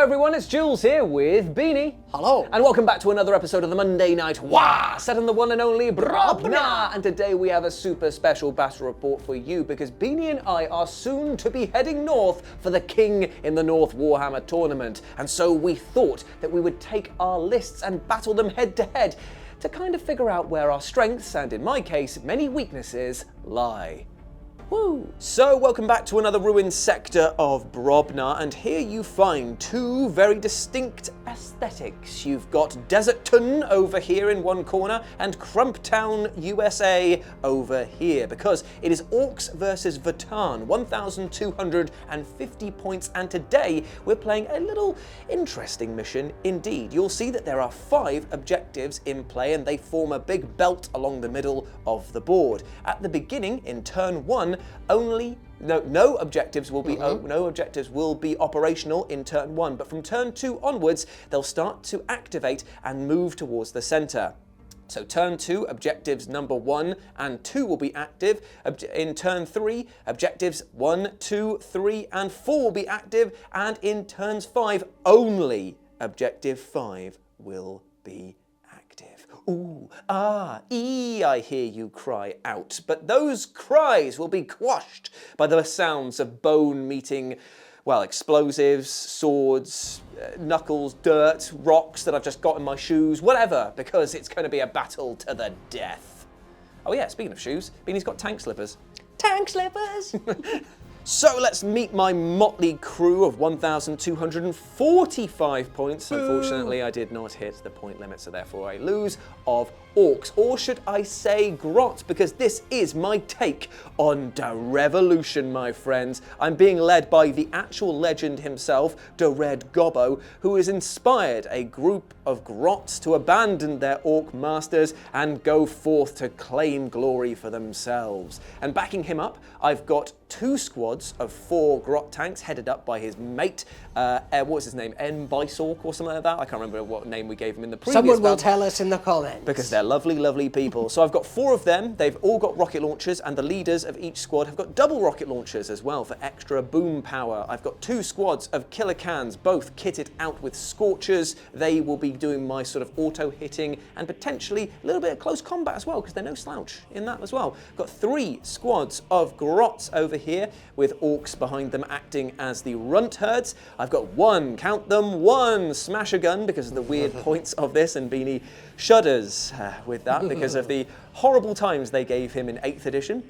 Hello everyone, it's Jules here with Beanie. Hello. And welcome back to another episode of the Monday Night Wah, set in the one and only Brobna. And today we have a super special battle report for you because Beanie and I are soon to be heading north for the King in the North Warhammer tournament. And so we thought that we would take our lists and battle them head to head to kind of figure out where our strengths and, in my case, many weaknesses lie. Woo. So welcome back to another ruined sector of Brobna, and here you find two very distinct aesthetics. You've got Desertton over here in one corner and Crumptown, USA over here, because it is Orcs versus Votann, 1,250 points, and today we're playing a little interesting mission indeed. You'll see that there are 5 objectives in play and they form a big belt along the middle of the board. At the beginning, in turn 1, no objectives will be operational in turn 1, but from turn 2 onwards they'll start to activate and move towards the center. So turn 2, objectives number 1 and 2 will be active. In turn 3, objectives 1, 2, 3 and 4 will be active, and in turns 5 only objective 5 will be active. Ooh, ah, ee, I hear you cry out. But those cries will be quashed by the sounds of bone meeting, well, explosives, swords, knuckles, dirt, rocks that I've just got in my shoes, whatever, because it's going to be a battle to the death. Oh yeah, speaking of shoes, Beanie's got tank slippers. Tank slippers! So let's meet my motley crew of 1,245 points. Boo. Unfortunately, I did not hit the point limit, so therefore I lose, of Orcs, or should I say Grot, because this is my take on the revolution, my friends. I'm being led by the actual legend himself, the Red Gobbo, who has inspired a group of Grots to abandon their Orc masters and go forth to claim glory for themselves. And backing him up, I've got 2 squads of 4 Grot tanks headed up by his mate, what was his name, Bisork or something like that? I can't remember what name we gave him in the previous Someone will battle. tell us in the comments. Because they're lovely, lovely people. So I've got 4 of them. They've all got rocket launchers, and the leaders of each squad have got double rocket launchers as well for extra boom power. I've got 2 squads of killer cans, both kitted out with scorchers. They will be doing my sort of auto-hitting and potentially a little bit of close combat as well, because they're no slouch in that as well. I've got 3 squads of Grots over here with Orcs behind them acting as the runt herds. I've got 1, count them, 1 smasher gun because of the weird points of this, and Beanie shudders with that because of the horrible times they gave him in 8th edition.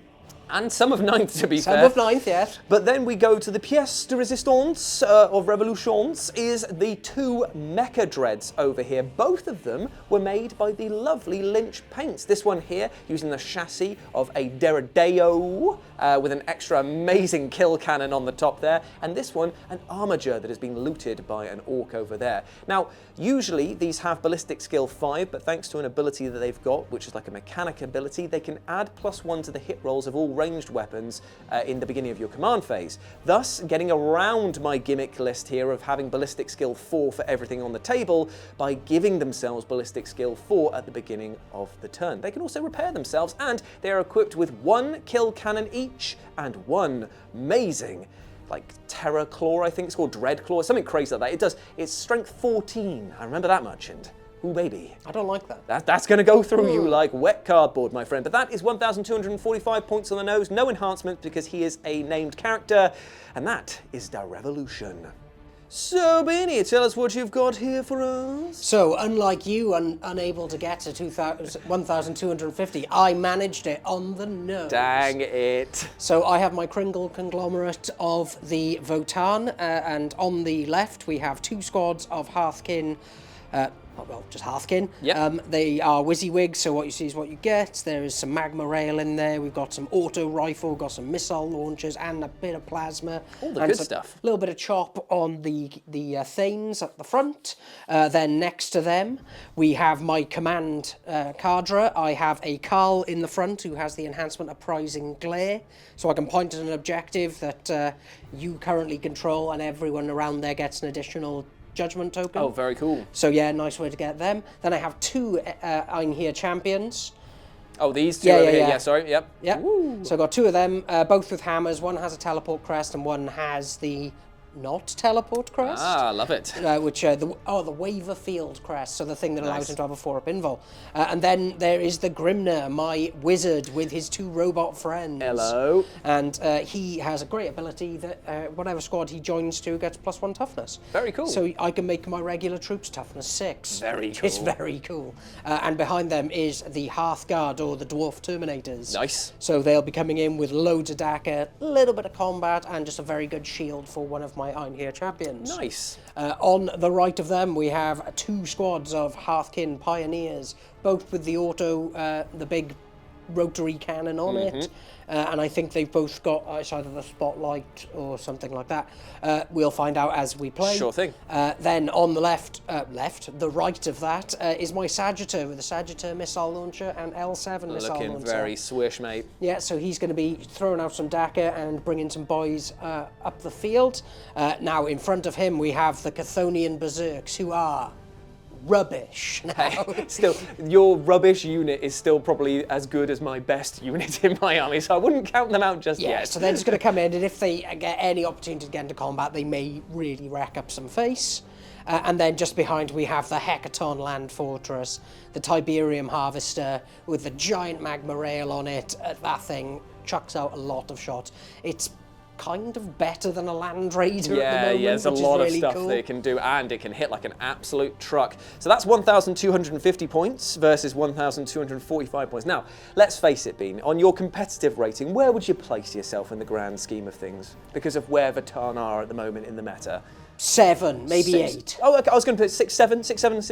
And some of 9th, to be fair. Some of 9th, yes. But then we go to the pièce de résistance of revolutions, is the 2 mecha dreads over here. Both of them were made by the lovely Lynch paints. This one here using the chassis of a Deredeo with an extra amazing kill cannon on the top there, and this one an armature that has been looted by an Orc over there. Now, usually these have ballistic skill 5, but thanks to an ability that they've got, which is like a mechanic ability, they can add +1 to the hit rolls of all ranged weapons in the beginning of your command phase, thus getting around my gimmick list here of having ballistic skill 4 for everything on the table by giving themselves ballistic skill 4 at the beginning of the turn. They can also repair themselves, and they are equipped with 1 kill cannon each and 1 amazing, like Terror Claw, I think it's called, Dread Claw, something crazy like that. It's strength 14, I remember that much, and ooh, baby. I don't like that. That's going to go through you like wet cardboard, my friend. But that is 1,245 points on the nose, no enhancement because he is a named character, and that is the revolution. So, Beanie, tell us what you've got here for us. So, unlike you, unable to get to 1,250, I managed it on the nose. Dang it. So I have my Kringle conglomerate of the Votann, and on the left we have 2 squads of Hearthkin, well, just Hearthkin. Yep. They are WYSIWYGs, so what you see is what you get. There is some magma rail in there. We've got some auto rifle, got some missile launchers, and a bit of plasma. All the good stuff. A little bit of chop on the Thanes at the front. Then next to them, we have my command cadre. I have a Carl in the front who has the enhancement of prizing glare, so I can point at an objective that you currently control, and everyone around there gets an additional judgment token. Oh, very cool. So yeah, nice way to get them. Then I have 2 Einherjar champions. Oh, these 2 over here. Yeah, sorry. Yep. Yep. Woo. So I've got 2 of them, both with hammers. One has a teleport crest and one has the not teleport crest. Ah, love it. Which the Waver Field crest, so the thing that allows him to have a 4-up invul. And then there is the Grimner, my wizard with his 2 robot friends. Hello. And he has a great ability that whatever squad he joins to gets +1 toughness. Very cool. So I can make my regular troops toughness 6. Very cool. It's very cool. And behind them is the Hearthguard, or the Dwarf Terminators. Nice. So they'll be coming in with loads of Daka, a little bit of combat, and just a very good shield for one of my Einherjar champions. Nice. On the right of them, we have 2 squads of Hearthkin Pioneers, both with the the big rotary cannon on it. And I think they've both got it's either the spotlight or something like that. We'll find out as we play. Sure thing. Then on the the right of that is my Sagittar with the Sagittar missile launcher and L7 missile launcher. Looking very swish, mate. Yeah, so he's going to be throwing out some Daka and bringing some boys up the field. Now, in front of him, we have the Chthonian Berserks, who are rubbish. Still, your rubbish unit is still probably as good as my best unit in my army, so I wouldn't count them out just yet. So they're just going to come in, and if they get any opportunity to get into combat, they may really rack up some face. And then just behind we have the Hecaton Land Fortress, the Tiberium Harvester with the giant magma rail on it. That thing chucks out a lot of shots. It's kind of better than a Land Raider at the moment, there's a which lot is of really stuff cool. that it can do, and it can hit like an absolute truck. So that's 1,250 points versus 1,245 points. Now, let's face it, Bean, on your competitive rating, where would you place yourself in the grand scheme of things? Because of where Votann are at the moment in the meta. 7, maybe 8. Oh, okay, I was going to put 6, 7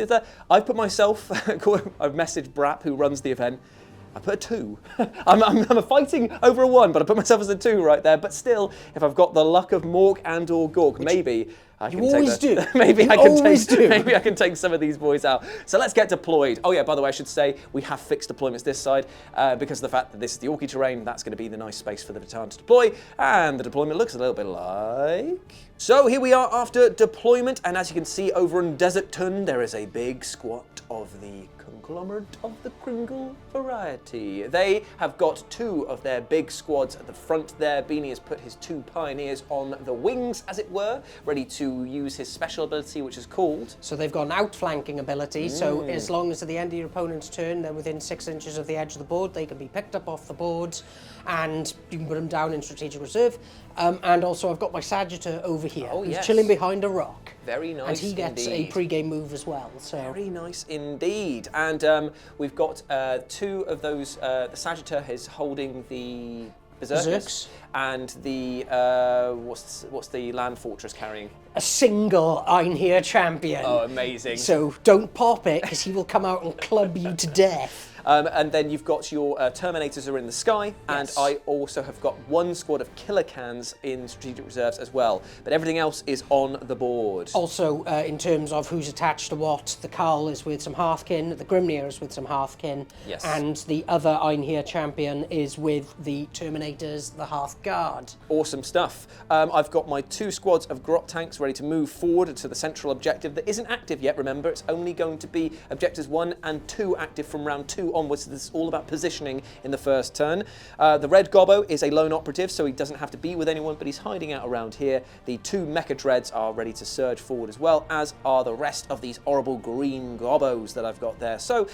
there. I've put myself, I've messaged Brap, who runs the event. I put a 2. I'm fighting over a 1, but I put myself as a 2 right there. But still, if I've got the luck of Mork and or Gork, maybe I can maybe I can take some of these boys out. So let's get deployed. Oh yeah, by the way, I should say we have fixed deployments this side because of the fact that this is the Orky terrain. That's going to be the nice space for the Votann to deploy, and the deployment looks a little bit like. So here we are after deployment, and as you can see over in Desert Tun, there is a big squat of the conglomerate of the Kringle variety. They have got 2 of their big squads at the front there. Beanie has put his 2 pioneers on the wings, as it were, ready to use his special ability, which is called... So they've got an outflanking ability, so as long as at the end of your opponent's turn, they're within 6 inches of the edge of the board, they can be picked up off the board, and you can put them down in strategic reserve. And also I've got my Sagittar over here, who's chilling behind a rock. Very nice. And he gets a pre-game move as well. So very nice indeed. And we've got 2 of those. The Sagittar is holding the Berserkers, and the what's the Land Fortress carrying? A single Einherjar champion. Oh, amazing! So don't pop it, because he will come out and club you to death. And then you've got your Terminators are in the sky, and I also have got 1 squad of Killer Cans in strategic reserves as well. But everything else is on the board. Also, in terms of who's attached to what, the Carl is with some Hearthkin, the Grimnir is with some Hearthkin, and the other Einherjar champion is with the Terminators, the Hearthguard. Awesome stuff. I've got my 2 squads of Grot tanks ready to move forward to the central objective that isn't active yet, remember. It's only going to be objectives 1 and 2 active from round 2 onwards. So this is all about positioning in the first turn. The red Gobbo is a lone operative, so he doesn't have to be with anyone, but he's hiding out around here. The 2 Mecha Dreads are ready to surge forward as well, as are the rest of these horrible green Gobbos that I've got there. So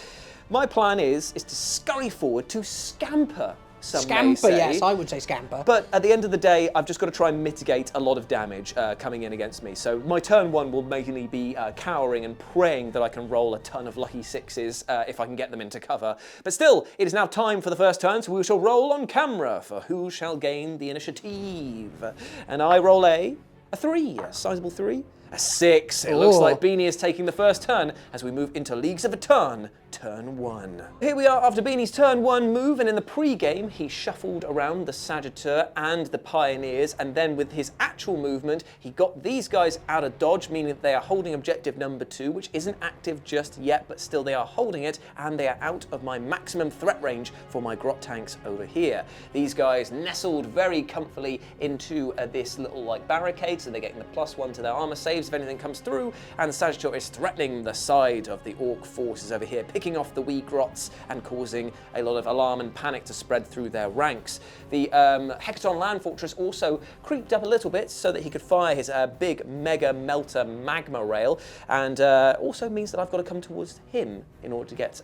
my plan is to scurry forward, to scamper. Scamper, yes, I would say scamper. But at the end of the day, I've just got to try and mitigate a lot of damage coming in against me. So my turn 1 will mainly be cowering and praying that I can roll a ton of lucky 6s if I can get them into cover. But still, it is now time for the first turn, so we shall roll on camera for who shall gain the initiative. And I roll a 3, a sizable 3. A 6. It looks like Beanie is taking the first turn as we move into Leagues of Votann, turn 1. Here we are after Beanie's turn 1 move, and in the pre-game he shuffled around the Sagittar and the Pioneers, and then with his actual movement he got these guys out of dodge, meaning that they are holding objective number 2, which isn't active just yet, but still they are holding it, and they are out of my maximum threat range for my Grot tanks over here. These guys nestled very comfortably into this little like barricade, so they're getting the +1 to their armor saves if anything comes through, and the Sagittar is threatening the side of the Orc forces over here, picking picking off the wee Grots and causing a lot of alarm and panic to spread through their ranks. The Hecaton land fortress also creeped up a little bit so that he could fire his big mega melter magma rail, and also means that I've got to come towards him in order to get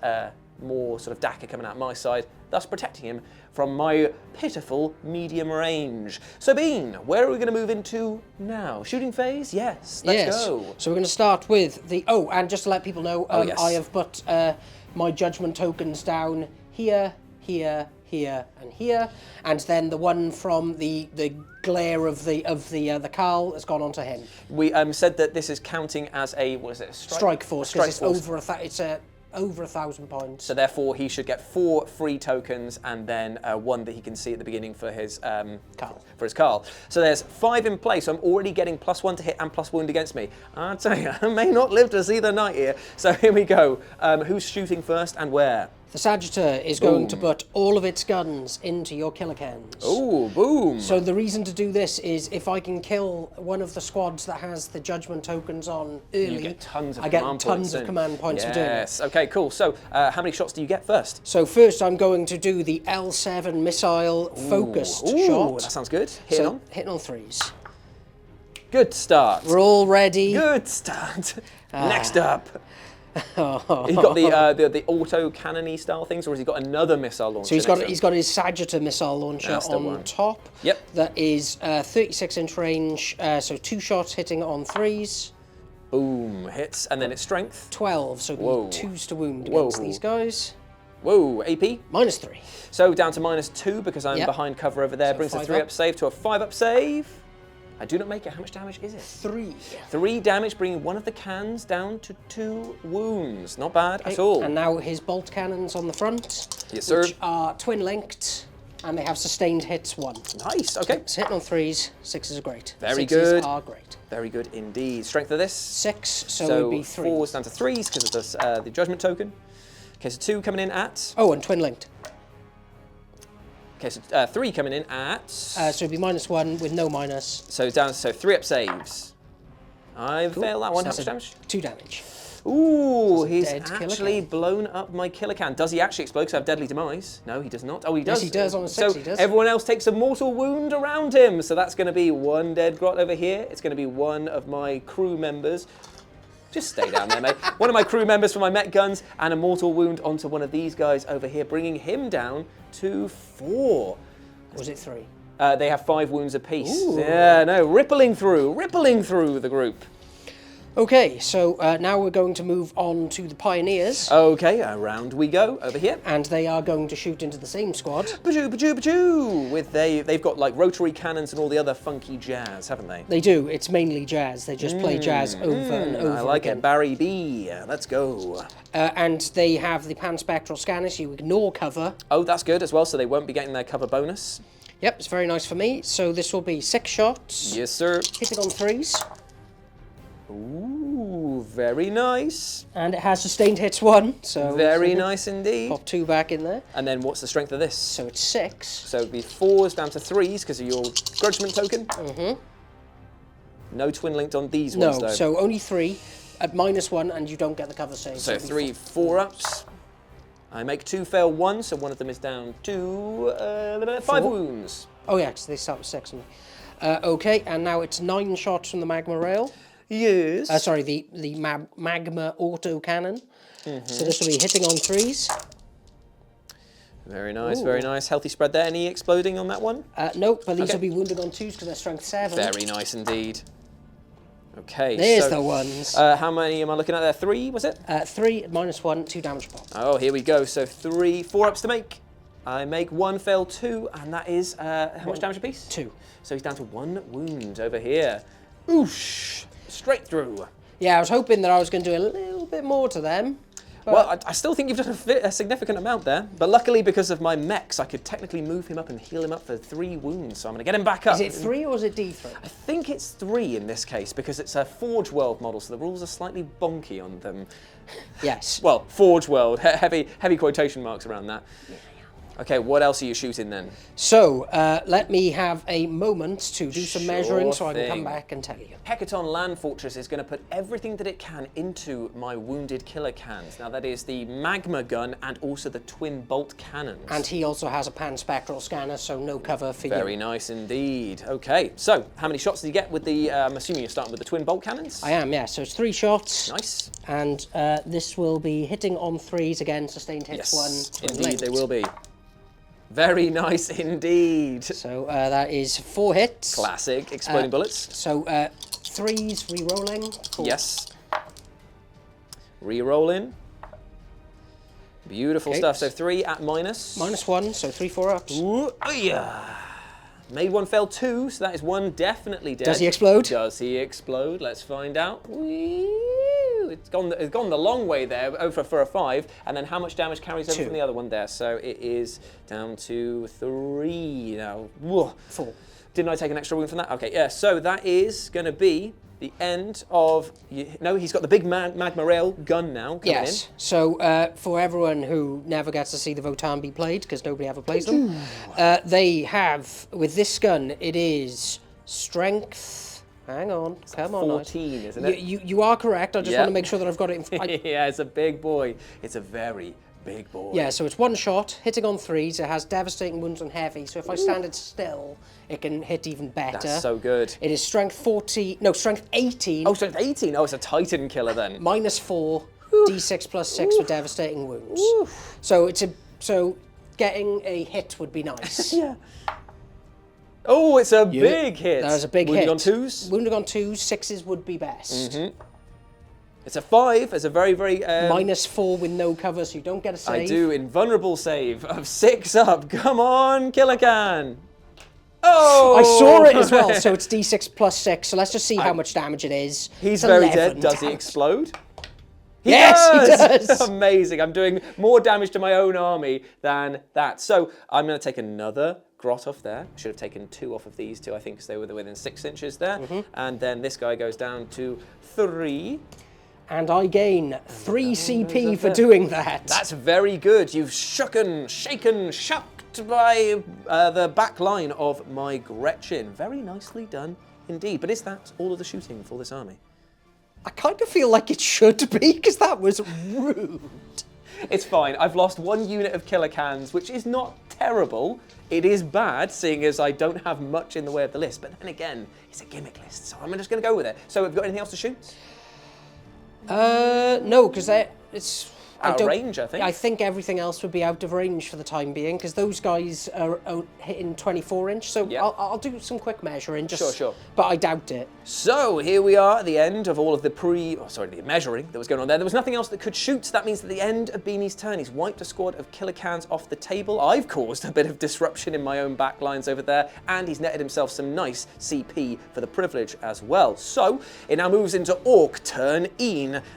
more sort of Daka coming out my side, thus protecting him from my pitiful medium range. So Bean, where are we going to move into now? Shooting phase? Yes, let's go. So we're going to start with the, and just to let people know, yes. I have put my judgment tokens down here, here, here, and here, and then the one from the glare of the Carl has gone onto him. We said that this is counting as a, what is it, a strike force, because it's over over 1,000 points. So therefore he should get 4 free tokens and then 1 that he can see at the beginning for his Carl. So there's 5 in play, so I'm already getting +1 to hit and plus wound against me. I'll tell you, I may not live to see the night here. So here we go. Who's shooting first and where? The Sagittar is going to put all of its guns into your killicans. Oh, boom. So the reason to do this is if I can kill one of the squads that has the judgment tokens on early, you get tons of I get tons of command points for doing it. Yes, okay, cool. So how many shots do you get first? So first I'm going to do the L7 missile focused shot. That sounds good. Hitting on? Hitting on 3s. Good start. We're all ready. Good start. Next up. He got the auto cannon-y style things, or has he got another missile launcher? So he's got his Sagittar missile launcher on top. Yep. That is 36-inch range, so 2 shots hitting on 3s. Boom, hits, and then it's strength. 12, so 2s to wound against these guys. Whoa, AP? -3. So down to -2 because I'm behind cover over there. So brings the 5 3 up. up save to a 5 up save. I do not make it. How much damage is it? 3. 3 damage, bringing one of the cans down to 2 wounds. Not bad at all. And now his bolt cannons on the front. Yes, sir. Which are twin-linked, and they have sustained hits 1. Nice, okay. So hitting on 3s, 6s are great. Very 6s good. are great. Very good indeed. Strength of this? 6, so it would be 3. 4s down to 3s because of the judgment token. Okay, so 2 coming in at? Oh, and twin-linked. Okay, so 3 coming in at? So it'd be -1 with no minus. So down, so 3 up saves. I failed that one. So How much damage? 2 damage. Ooh, he's dead actually Killican. blown up my Killican. Does he actually explode because I have deadly demise? No, he does not. Oh, he does. Yes, he does on a 6, so he does. everyone else takes a mortal wound around him. So that's going to be 1 dead Grot over here. It's going to be 1 of my crew members. Just stay down there, mate. 1 of my crew members for my Met guns and a mortal wound onto one of these guys over here, bringing him down to 4. Was it 3? They have 5 wounds apiece. Ooh. Yeah, no, rippling through the group. Okay, so now we're going to move on to the Pioneers. Okay, around we go, over here. And they are going to shoot into the same squad. Bajoo, bajoo, bajoo! They've got like rotary cannons and all the other funky jazz, haven't they? They do. It's mainly jazz. They just play jazz over and over I like again. it. Barry B, let's go. And they have the panspectral scanner, so you ignore cover. Oh, that's good as well, so they won't be getting their cover bonus. Yep, it's very nice for me. So this will be 6 shots. Yes, sir. Hitting on 3s. Ooh, very nice. And it has sustained hits 1, so... Very nice indeed. Pop 2 back in there. And then what's the strength of this? So it's 6. So it'd be 4s down to 3s because of your grudgment token. No twin linked on these ones though. No, so only 3 at -1 and you don't get the cover save. So 3 4-ups. I make 2 fail 1, so one of them is down to 5 wounds. Oh yeah, 'cause they start with 6. Okay, and now it's 9 shots from the magma rail. Yes. Sorry, the magma auto cannon. So this will be hitting on 3s. Very nice, very nice. Healthy spread there. Any exploding on that one? Nope, but these will be wounded on 2s because they're strength 7. Very nice indeed. Okay, There's so, the ones. how many am I looking at there? 3, was it? 3 at -1, 2 damage pop. Oh, here we go. So 3 4-ups to make. I make 1 fail 2, and that is how much damage apiece? 2. So he's down to 1 wound over here. Oosh! Straight through. Yeah, I was hoping that I was going to do a little bit more to them. Well, I still think you've done a significant amount there, but luckily because of my mechs, I could technically move him up and heal him up for 3 wounds, so I'm going to get him back up. Is it 3 or is it D3? I think it's 3 in this case, because it's a Forge World model, so the rules are slightly bonky on them. Yes. Well, Forge World, heavy quotation marks around that. Okay, what else are you shooting then? So, let me have a moment to do some measuring so I can come thing. back and tell you. Hecaton Land Fortress is going to put everything that it can into my wounded killer cans. Now that is the magma gun and also the twin bolt cannons. And he also has a pan-spectral scanner, so no cover for you. Very nice indeed. Okay, so how many shots did you get with the, I'm assuming you're starting with the twin bolt cannons? I am, yeah. So it's 3 shots. Nice. And this will be hitting on 3s again, sustained hits Yes, 1. indeed linked. they will be. Very nice indeed. So that is 4 hits. Classic exploding bullets. So 3s re-rolling. Yes. Re-rolling. Beautiful stuff. So 3 at minus. -1, so 3 4-ups. Ooh, yeah. Made one, failed 2, so that is 1 definitely dead. Does he explode? Does he explode? Let's find out. Whee! It's gone the long way there, over for a 5, and then how much damage carries over 2. from the other one there? So it is down to 3 now. Whoa. 4. Didn't I take an extra wound from that? Okay, yeah, so that is going to be the end of... No, he's got the big magma rail gun now coming in. So for everyone who never gets to see the Votann be played, because nobody ever plays them, they have, with this gun, it is strength... Hang on, come on. 14, isn't it? You are correct, I just want to make sure that I've got it in... Yeah, it's a big boy. It's a very big boy. Yeah, so it's 1 shot, hitting on 3s, it has devastating wounds on heavy, so if I stand it still, it can hit even better. That's so good. It is strength 18. Oh, strength 18. Oh, it's a Titan killer then. -4, d6 plus 6 for devastating wounds. So so getting a hit would be nice. Yeah. Oh, it's a big hit. That was a big Wounding hit. on 2s? Wounding on 2s, 6s would be best. It's a 5. It's a very, very... -4 with no cover, so you don't get a save. I do. Invulnerable save of 6 up. Come on, Killer Can. Oh! I saw it as well, so it's d6 plus 6, so let's just see how much damage it is. He's It's very 11 dead. Does he damage. explode? Yes, he does. Amazing. I'm doing more damage to my own army than that. So I'm going to take another Grot off there. I should have taken 2 off of these 2, I think, because they were within 6 inches there. And then this guy goes down to 3. And I gain 3 CP for doing that. That's very good. You've shaken, shucked by the back line of my Gretchen. Very nicely done indeed. But is that all of the shooting for this army? I kind of feel like it should be, because that was rude. It's fine. I've lost 1 unit of killer cans, which is not terrible. It is bad, seeing as I don't have much in the way of the list. But then again, it's a gimmick list, so I'm just going to go with it. So have you got anything else to shoot? No, because it's... Out of range, I think. I think everything else would be out of range for the time being, because those guys are hitting 24-inch, so Yep. I'll do some quick measuring. Just, Sure. But I doubt it. So here we are at the end of all of the the measuring that was going on there. There was nothing else that could shoot. That means at the end of Beanie's turn, he's wiped a squad of killer cans off the table. I've caused a bit of disruption in my own backlines over there, and he's netted himself some nice CP for the privilege as well. So it now moves into Orc turn.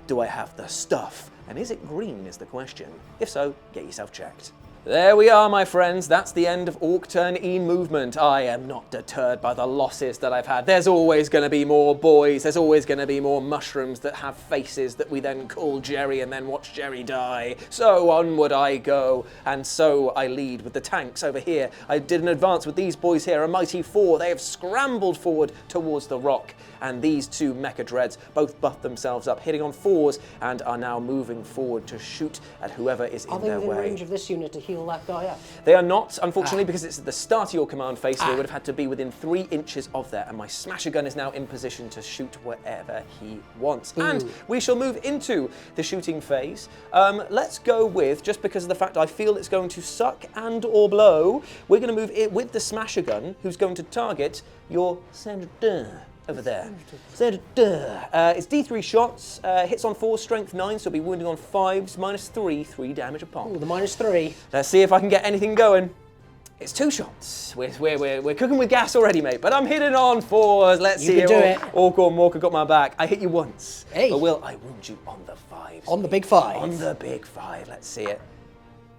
Do I have the stuff? And is it green is the question. If so, get yourself checked. There we are, my friends. That's the end of Orc Turn Een movement. I am not deterred by the losses that I've had. There's always going to be more boys. There's always going to be more mushrooms that have faces that we then call Jerry and then watch Jerry die. So onward I go. And so I lead with the tanks over here. I did an advance with these boys here, a mighty 4. They have scrambled forward towards the rock. And these 2 Mecha Dreads both buffed themselves up, hitting on 4s, and are now moving forward to shoot at whoever is in their way. Are they within range of this unit to heal that guy up? They are not, unfortunately, because it's at the start of your command phase, so they would have had to be within 3 inches of there, and my Smasher Gun is now in position to shoot wherever he wants. And we shall move into the shooting phase. Let's go with, just because of the fact I feel it's going to suck and or blow, we're going to move it with the Smasher Gun, who's going to target your Senator. Over there. It's D3 shots, hits on 4, strength 9, so it'll be wounding on 5s, -3 damage a pop. Ooh, the -3. Let's see if I can get anything going. It's 2 shots. We're cooking with gas already, mate, but I'm hitting on 4s. Let's see. You can do it. Orc or Morka got my back. I hit you once. Hey. But will I wound you on the 5s? On the big 5. On the big 5. Let's see it.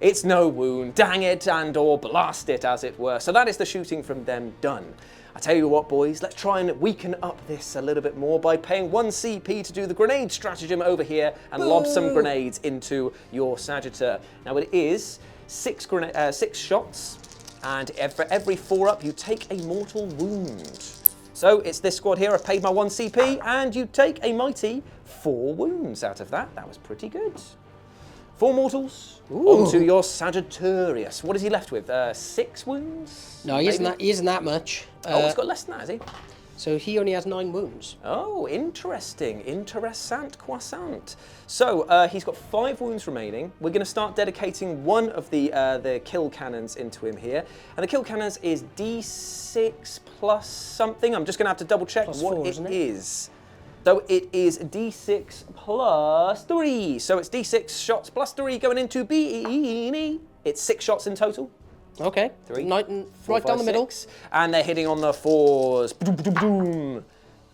It's no wound. Dang it, and or blast it, as it were. So that is the shooting from them done. I tell you what, boys, let's try and weaken up this a little bit more by paying 1 CP to do the grenade stratagem over here and lob some grenades into your Sagittar. Now it is 6 shots, and for every 4 up, you take a mortal wound. So it's this squad here. I've paid my 1 CP, and you take a mighty 4 wounds out of that. That was pretty good. 4 mortals. Onto your Sagittarius. What is he left with? 6 wounds? No, he isn't that much. He's got less than that, has he? So he only has 9 wounds. Oh, interesting. Interessant croissant. So he's got 5 wounds remaining. We're going to start dedicating one of the kill cannons into him here. And the kill cannons is D6 plus something. I'm just going to have to double check what it is. So it is D6 plus 3. So it's D6 shots plus 3 going into Beanie. It's 6 shots in total. Okay. 3, right 4, down the middle. 6. And they're hitting on the 4s. Boom.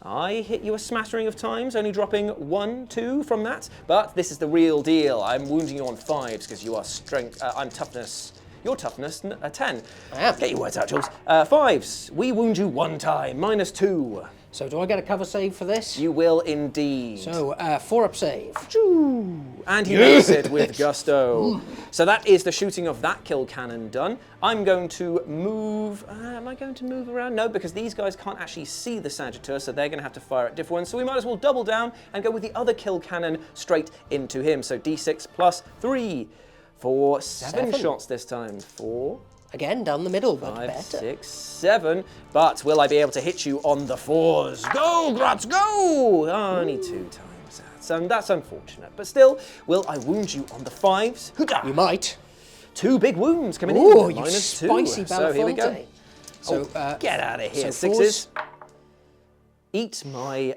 I hit you a smattering of times, only dropping 1, 2 from that. But this is the real deal. I'm wounding you on 5s because you are strength. I'm toughness. Your toughness 10. I am. Get your words out, Jules. 5s. We wound you 1 time. -2. So do I get a cover save for this? You will indeed. So 4-up save. And he makes it with gusto. So that is the shooting of that kill cannon done. I'm going to move. Am I going to move around? No, because these guys can't actually see the Sagittarius, so they're going to have to fire at different ones. So we might as well double down and go with the other kill cannon straight into him. So D6 plus 3 for 7 shots this time. 4. Again, down the middle, but 5, better. 6, 7. But will I be able to hit you on the 4s? Go, Grots, go! Only 2 times. That's unfortunate. But still, will I wound you on the 5s? Hoodah! You might. 2 big wounds coming in. Oh, you -2. spicy Belafonte. So here we go. So, get out of here, so 6s. Eat my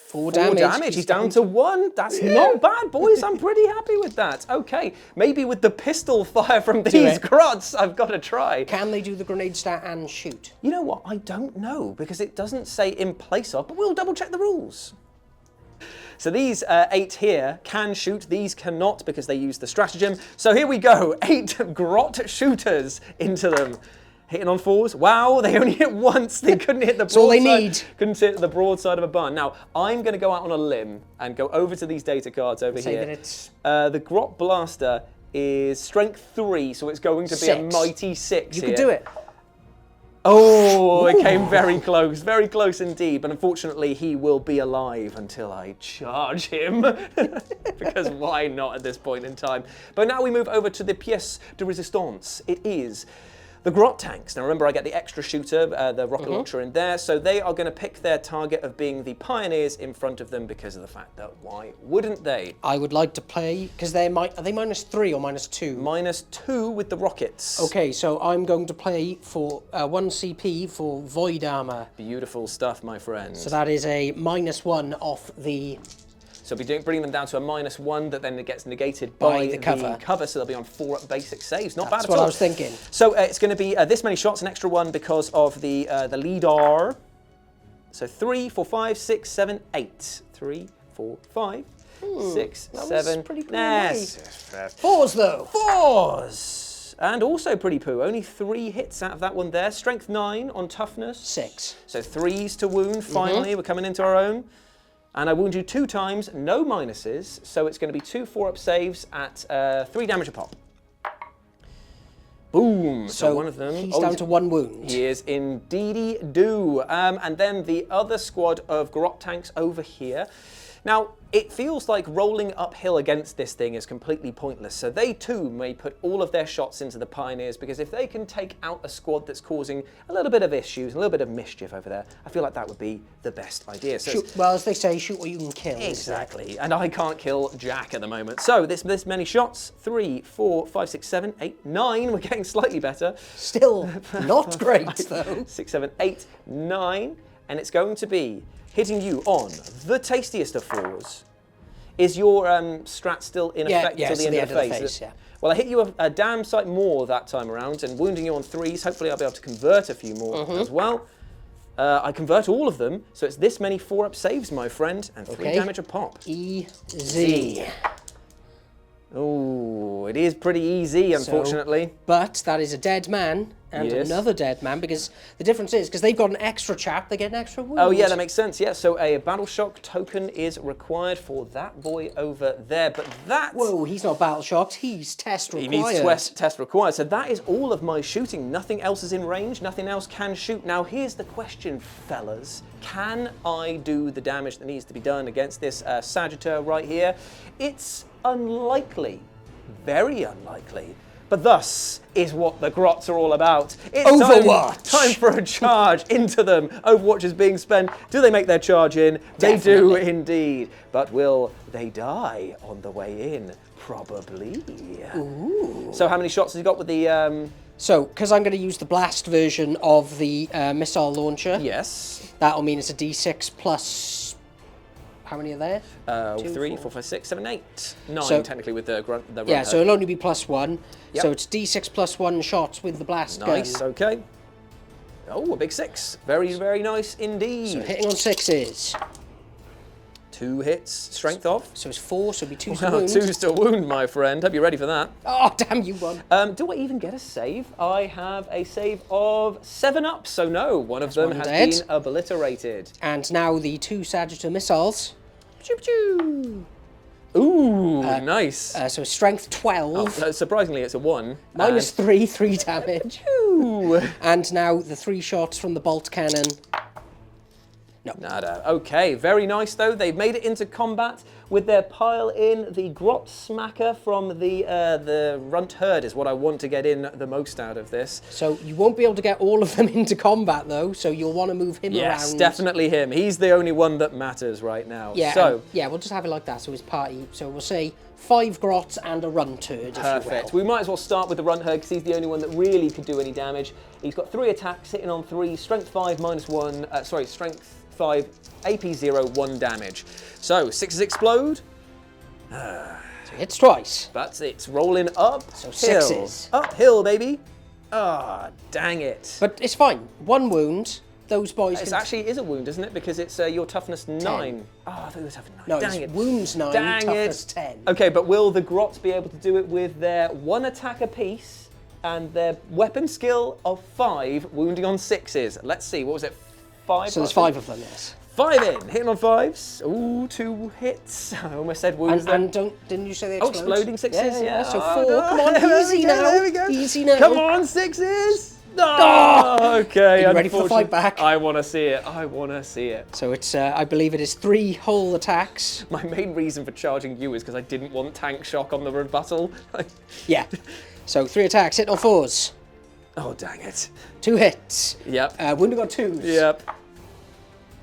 4 damage. damage. He's down to 1. That's not bad, boys. I'm pretty happy with that. Okay, maybe with the pistol fire from these Grots, I've got to try. Can they do the grenade stat and shoot? You know what? I don't know, because it doesn't say in place of, but we'll double check the rules. So these 8 here can shoot, these cannot because they use the stratagem. So here we go, 8 Grot shooters into them. Hitting on 4s. Wow, they only hit once. They couldn't hit the broadside. That's all they need. Couldn't hit the broadside of a barn. Now, I'm going to go out on a limb and go over to these data cards over Say here. that it's... The Grot Blaster is strength 3, so it's going to be a mighty 6 You here. could do it. Oh, it came very close indeed. But unfortunately, he will be alive until I charge him. Because why not at this point in time? But now we move over to the pièce de résistance. It is the Grot tanks. Now remember, I get the extra shooter, the rocket launcher in there, so they are going to pick their target of being the pioneers in front of them because of the fact that why wouldn't they? I would like to play, because are they -3 or -2? -2 with the rockets. Okay, so I'm going to play for 1 CP for Void Armor. Beautiful stuff, my friend. So that is a -1 off the... So we're bringing them down to a -1 that then gets negated by the cover. So they'll be on 4 basic saves. Not bad That's at what all. I was thinking. So it's going to be this many shots, an extra 1 because of the leader. So 3, 4, 5, 6, 7, 8. 3, 4, 5, 6, 7. Pretty cool. 4s though. 4s. And also pretty poo. Only 3 hits out of that one there. Strength 9 on toughness. 6. So 3s to wound. Finally, we're coming into our own. And I wound you 2 times, no minuses, so it's going to be 2 4-up saves at 3 damage a pop. Boom! So one of them... he's down to 1 wound. He is indeedy do. And then the other squad of Grot tanks over here. Now, it feels like rolling uphill against this thing is completely pointless, so they too may put all of their shots into the pioneers, because if they can take out a squad that's causing a little bit of issues, a little bit of mischief over there, I feel like that would be the best idea. So well, as they say, shoot what you can kill. Exactly, and I can't kill Jack at the moment. So this many shots, 3, 4, 5, 6, 7, 8, 9, we're getting slightly better. Still not great though. 6, 7, 8, 9, and it's going to be hitting you on the tastiest of 4s. Is your strat still in effect till the end of the phase? Yeah. Well, I hit you a damn sight more that time around, and wounding you on 3s. Hopefully I'll be able to convert a few more as well. I convert all of them, so it's this many 4-up saves, my friend, and 3 damage a pop. Easy. Oh, it is pretty easy, unfortunately. But that is a dead man, And Yes. another dead man, because the difference is, because they've got an extra chap, they get an extra wound. Oh yeah, that makes sense. Yeah, so a battle shock token is required for that boy over there, but that... Whoa, he's not battle shocked, he's test required. He needs test required. So that is all of my shooting. Nothing else is in range. Nothing else can shoot. Now here's the question, fellas. Can I do the damage that needs to be done against this Sagittar right here? It's unlikely. Very unlikely. But thus is what the Grots are all about. It's Overwatch! Time for a charge into them. Overwatch is being spent. Do they make their charge in? They Definitely. do indeed. But will they die on the way in? Probably. Ooh. So how many shots has he got with the... So, because I'm going to use the blast version of the missile launcher, Yes. that'll mean it's a D6 plus... How many are there? 3, 4, 5, 6, 7, 8. 9 So- technically with the run Yeah, so it'll only be +1. Yep. So it's D6 +1 shots with the blast Nice, gun. okay. Oh, a big 6. Very, very nice indeed. So hitting on 6s. 2 hits, strength off. So it's 4, so it'll be 2 to Wow, wound. 2's to wound, my friend. Hope you're ready for that. Oh, damn, you won. Do I even get a save? I have a save of 7 up, so no, one of them one has dead. been obliterated. And now the 2 Sagittar missiles. Choo choo. Ooh, nice. So strength 12. Surprisingly, it's a 1. -3, 3 damage. Ooh. And now the 3 shots from the bolt cannon. No. Nada. Okay, very nice though. They've made it into combat with their pile in. The Grot Smacker from the Runt Herd is what I want to get in the most out of this. So you won't be able to get all of them into combat though, so you'll want to move him around. Yes, definitely him. He's the only one that matters right now. Yeah, So, yeah, we'll just have it like that. So his party. So we'll say 5 Grots and a Runt Herd. perfect. If you We might as well start with the Runt Herd because he's the only one that really could do any damage. He's got 3 attacks, hitting on 3, strength 5 -1. Strength 5, AP 0, 1 damage. So 6s explode. will. So hits twice. But it's rolling up. So hill. 6s. Uphill, baby. Ah, dang it. But it's fine. 1 wound. Those boys. It can... actually is a wound, isn't it? Because it's your toughness 9. Oh, I thought it was toughness 9. No, dang it's it. wounds 9, Dang toughness it. 10. Okay, but will the Grots be able to do it with their 1 attack apiece and their weapon skill of 5, wounding on 6s? Let's see. What was it? 5? So there's 5 of them, yes. 5 in, hitting on 5s. Ooh, 2 hits. I almost said wounds then. And didn't you say they Oh, explode? exploding 6s, yeah. So Oh, 4. no. Come on, There we easy go, now. there we go. Easy now. Come on, 6s. Oh, okay. Are you ready for the fight unfortunately- back? I want to see it. I want to see it. So it's, I believe it is 3 whole attacks. My main reason for charging you is because I didn't want tank shock on the rebuttal. Yeah. So 3 attacks, hit on 4s. Oh, dang it. 2 hits. Yep. Wounding on 2s. Yep.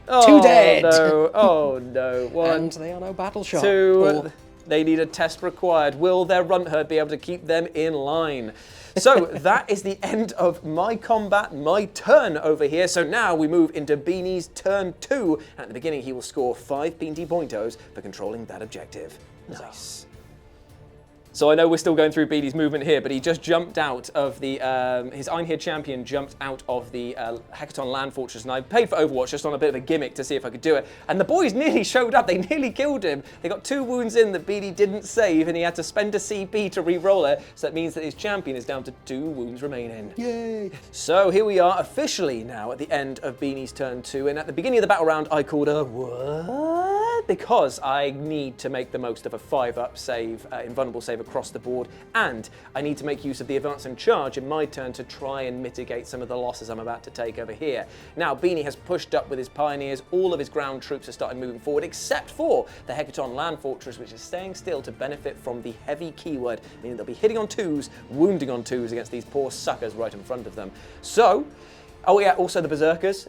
Oh, dead. No. Oh, no. 1, And they are now battle shock. 2. Or- They need a test required. Will their Runt Herd be able to keep them in line? So that is the end of my combat, my turn over here. So now we move into Beanie's turn 2. At the beginning, he will score 5 Beanie Pointos for controlling that objective. Nice. So I know we're still going through Beanie's movement here, but he just jumped out of the, his Einhir champion jumped out of the Hekaton Land Fortress, and I paid for Overwatch just on a bit of a gimmick to see if I could do it. And the boys nearly showed up, they nearly killed him. They got 2 wounds in that Beanie didn't save, and he had to spend a CP to re-roll it, so that means that his champion is down to 2 wounds remaining. Yay. So here we are officially now at the end of Beanie's turn 2, and at the beginning of the battle round I called a what? Because I need to make the most of a 5-up save, invulnerable save across the board, and I need to make use of the advance and charge in my turn to try and mitigate some of the losses I'm about to take over here. Now Beanie has pushed up with his pioneers, all of his ground troops have started moving forward except for the Hekaton Land Fortress, which is staying still to benefit from the heavy keyword, meaning they'll be hitting on 2s, wounding on 2s against these poor suckers right in front of them. So, oh yeah, also the Berserkers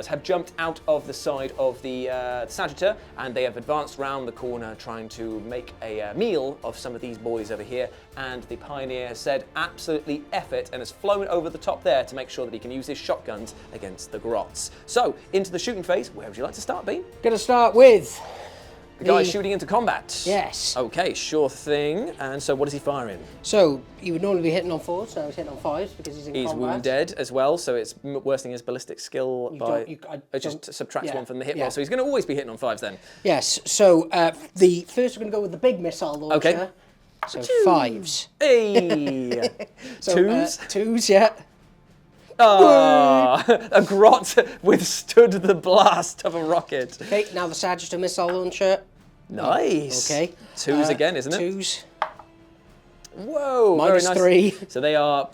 have jumped out of the side of the Sagittar, and they have advanced round the corner trying to make a meal of some of these boys over here, and the Pioneer has said absolutely F it and has flown over the top there to make sure that he can use his shotguns against the Grots. So, into the shooting phase. Where would you like to start, Bean? Gonna start with... The guy shooting into combat? Yes. Okay, sure thing. And so what is he firing? So, you would normally be hitting on 4s, now he's hitting on 5s because he's in He's combat. wounded as well, so it's worsening his ballistic skill it just subtracts 1 from the hit roll. So he's going to always be hitting on 5s then. Yes, so the first we're going to go with the big missile launcher. Okay. So 5s. Hey! So, 2s? 2s, yeah. Ah, a Grot withstood the blast of a rocket. Okay, now the Sagittal missile launcher. Nice. Okay. Twos again, isn't it? Twos. Whoa, Minus very nice. 3. So they are...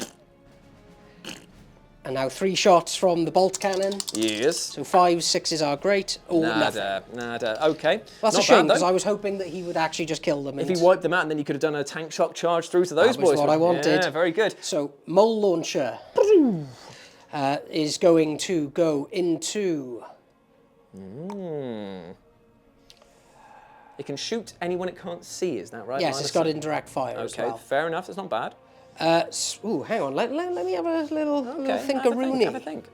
And now 3 shots from the bolt cannon. Yes. So 5s, 6s are great. Or nothing. Nada. Okay. Well, that's Not a shame, bad, because though. I was hoping that he would actually just kill them. If he wiped them out, and then you could have done a tank shock charge through to those That was boys. what I wanted. Yeah, very good. So, mole launcher is going to go into... It can shoot anyone it can't see, is that right? Yes, it's got indirect fire as Okay, well. fair enough. That's not bad. Ooh, hang on. Let me have a little think-a-rooney. Have a think.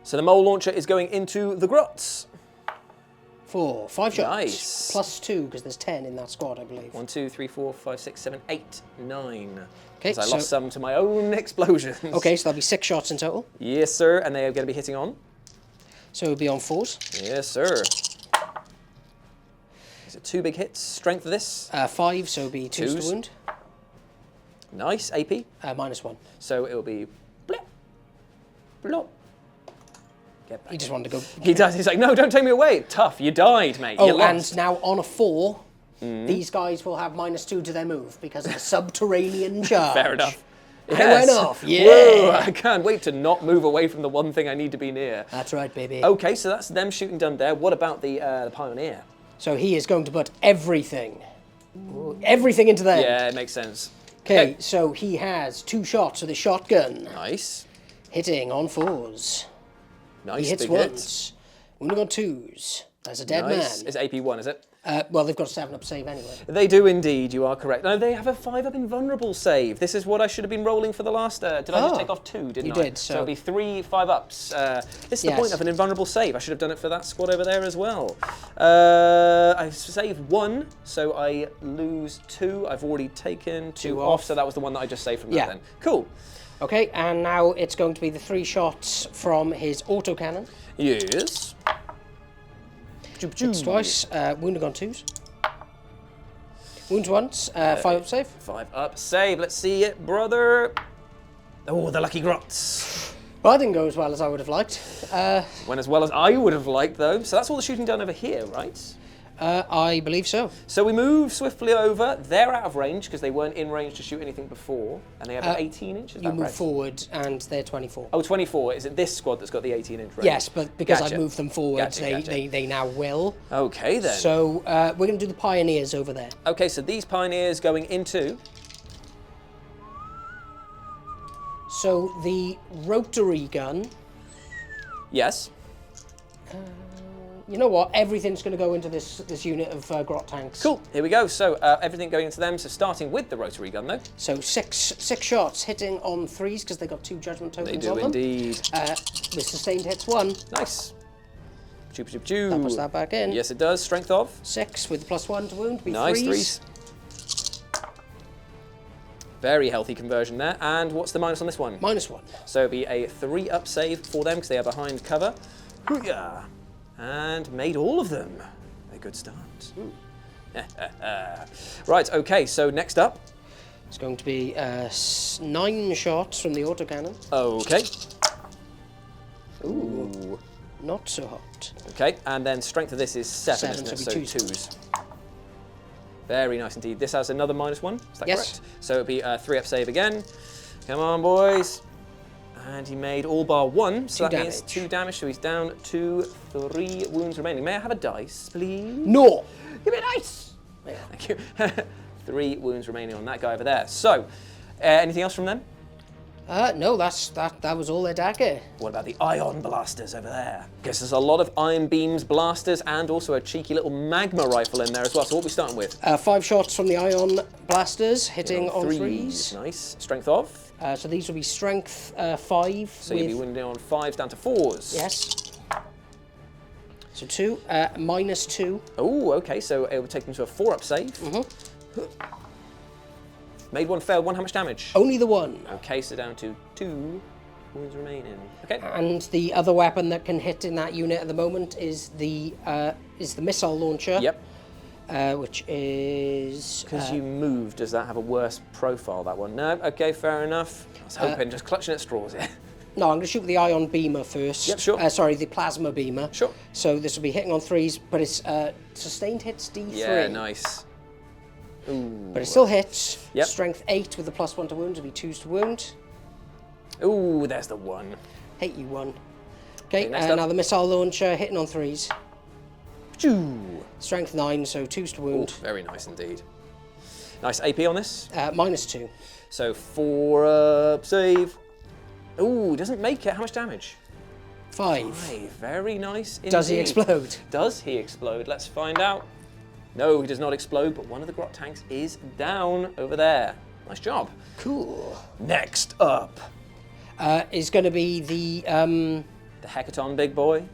So the mole launcher is going into the Grots. 4, 5 shots. Nice. Plus 2, because there's 10 in that squad, I believe. 1, 2, 3, 4, 5, 6, 7, 8, 9. Okay, I lost some to my own explosions. Okay, so there'll be 6 shots in total. Yes, sir, and they are going to be hitting on. So it'll be on 4s. Yes, sir. Is it 2 big hits? Strength of this? 5, so it'll be 2s to wound. Nice. AP? Minus 1. So it will be blip, blop. Get back. He just wanted to go. He does. He's like, no, don't take me away. Tough. You died, mate. You Oh, lost. and now on a 4, these guys will have minus 2 to their move because of the subterranean charge. Fair enough. It went off. Yeah. Whoa, I can't wait to not move away from the one thing I need to be near. That's right, baby. Okay, so that's them shooting done there. What about the Pioneer? So he is going to put everything into there. Yeah, it makes sense. Okay, so he has 2 shots with a shotgun, Nice. hitting on 4s. Nice. He hits big once, wounding on 2s. That's a dead Nice. man. It's AP1, is it? Well, they've got a 7-up save anyway. They do indeed, you are correct. No, they have a 5-up invulnerable save. This is what I should have been rolling for the last... did I just take off 2, didn't I? You did, So so... it'll be 3 5-ups. This is the point of an invulnerable save. I should have done it for that squad over there as well. I saved 1, so I lose 2. I've already taken 2 off, so that was the one that I just saved from that then. Cool. Okay, and now it's going to be the 3 shots from his autocannon. Yes. Hits twice, wounding on 2s. Wounds once, 5-up save. 5-up save. Let's see it, brother. Oh, the lucky Grots. Well, that didn't go as well as I would have liked. Went as well as I would have liked, though. So that's all the shooting done over here, right? I believe so. So we move swiftly over. They're out of range because they weren't in range to shoot anything before, and they have an 18 inch. Is You that move correct? forward, and they're 24. Oh, 24. Is it this squad that's got the 18-inch range? Yes, but because Gotcha. I've moved them forward, Gotcha. they now will. Okay, then. So we're going to do the Pioneers over there. Okay, so these Pioneers going into... So the rotary gun, Yes. you know what? Everything's going to go into this unit of Grot tanks. Cool. Here we go. So everything going into them. So starting with the rotary gun, though. So six shots hitting on 3s because they got 2 judgment tokens They do on them. indeed. With sustained hits 1. Nice. That puts that back in. Yes, it does. Strength of. 6 with +1 to wound. Be Nice. 3s. Very healthy conversion there. And what's the minus on this one? -1. So it'll be a 3-up save for them because they are behind cover. Hoo-yah. And made all of them. A good start. Right, okay, so next up. It's going to be 9 shots from the autocannon. Okay. Ooh. Not so hot. Okay, and then strength of this is 7, isn't it? so So it'll be 2s. 2s. Very nice indeed. This has another -1, is that Yes. correct? So it'll be a 3-up save again. Come on, boys. And he made all bar 1, so 2 that means 2 damage, so he's down to 3 wounds remaining. May I have a dice, please? No! Give me a dice! Yeah, thank you. 3 wounds remaining on that guy over there. So, anything else from them? No, that was all their dagger. What about the ion blasters over there? Guess there's a lot of ion beams, blasters, and also a cheeky little magma rifle in there as well. So what are we starting with? 5 shots from the ion blasters, hitting on 3s. Nice. Strength of? So these will be strength 5. So you'll be wounding on 5s down to 4s. Yes. So 2, -2. Oh, okay. So it would take them to a 4-up save. Made 1, failed 1. How much damage? Only the 1. Okay, so down to 2 wounds remaining. Okay. And the other weapon that can hit in that unit at the moment is the missile launcher. Yep. Which is... Because you moved, does that have a worse profile, that one? No? Okay, fair enough. I was hoping, just clutching at straws here. No, I'm going to shoot with the ion beamer first. Yep, sure. Sorry, the plasma beamer. Sure. So this will be hitting on 3s, but it's sustained hits D3. Yeah, nice. Ooh. But it still hits. Yep. Strength 8 with the +1 to wound, it'll be 2s to wound. Ooh, there's the 1. Hate you, 1. Okay, next up. now the missile launcher hitting on 3s. Choo. Strength 9, so 2s to wound. Ooh, very nice indeed. Nice AP on this. -2. So 4 up, save. Ooh, doesn't make it. How much damage? 5. 5. Very nice indeed. Does he explode? Does he explode? Let's find out. No, he does not explode, but one of the Grot tanks is down over there. Nice job. Cool. Next up. Is going to be the... The Hecaton big boy?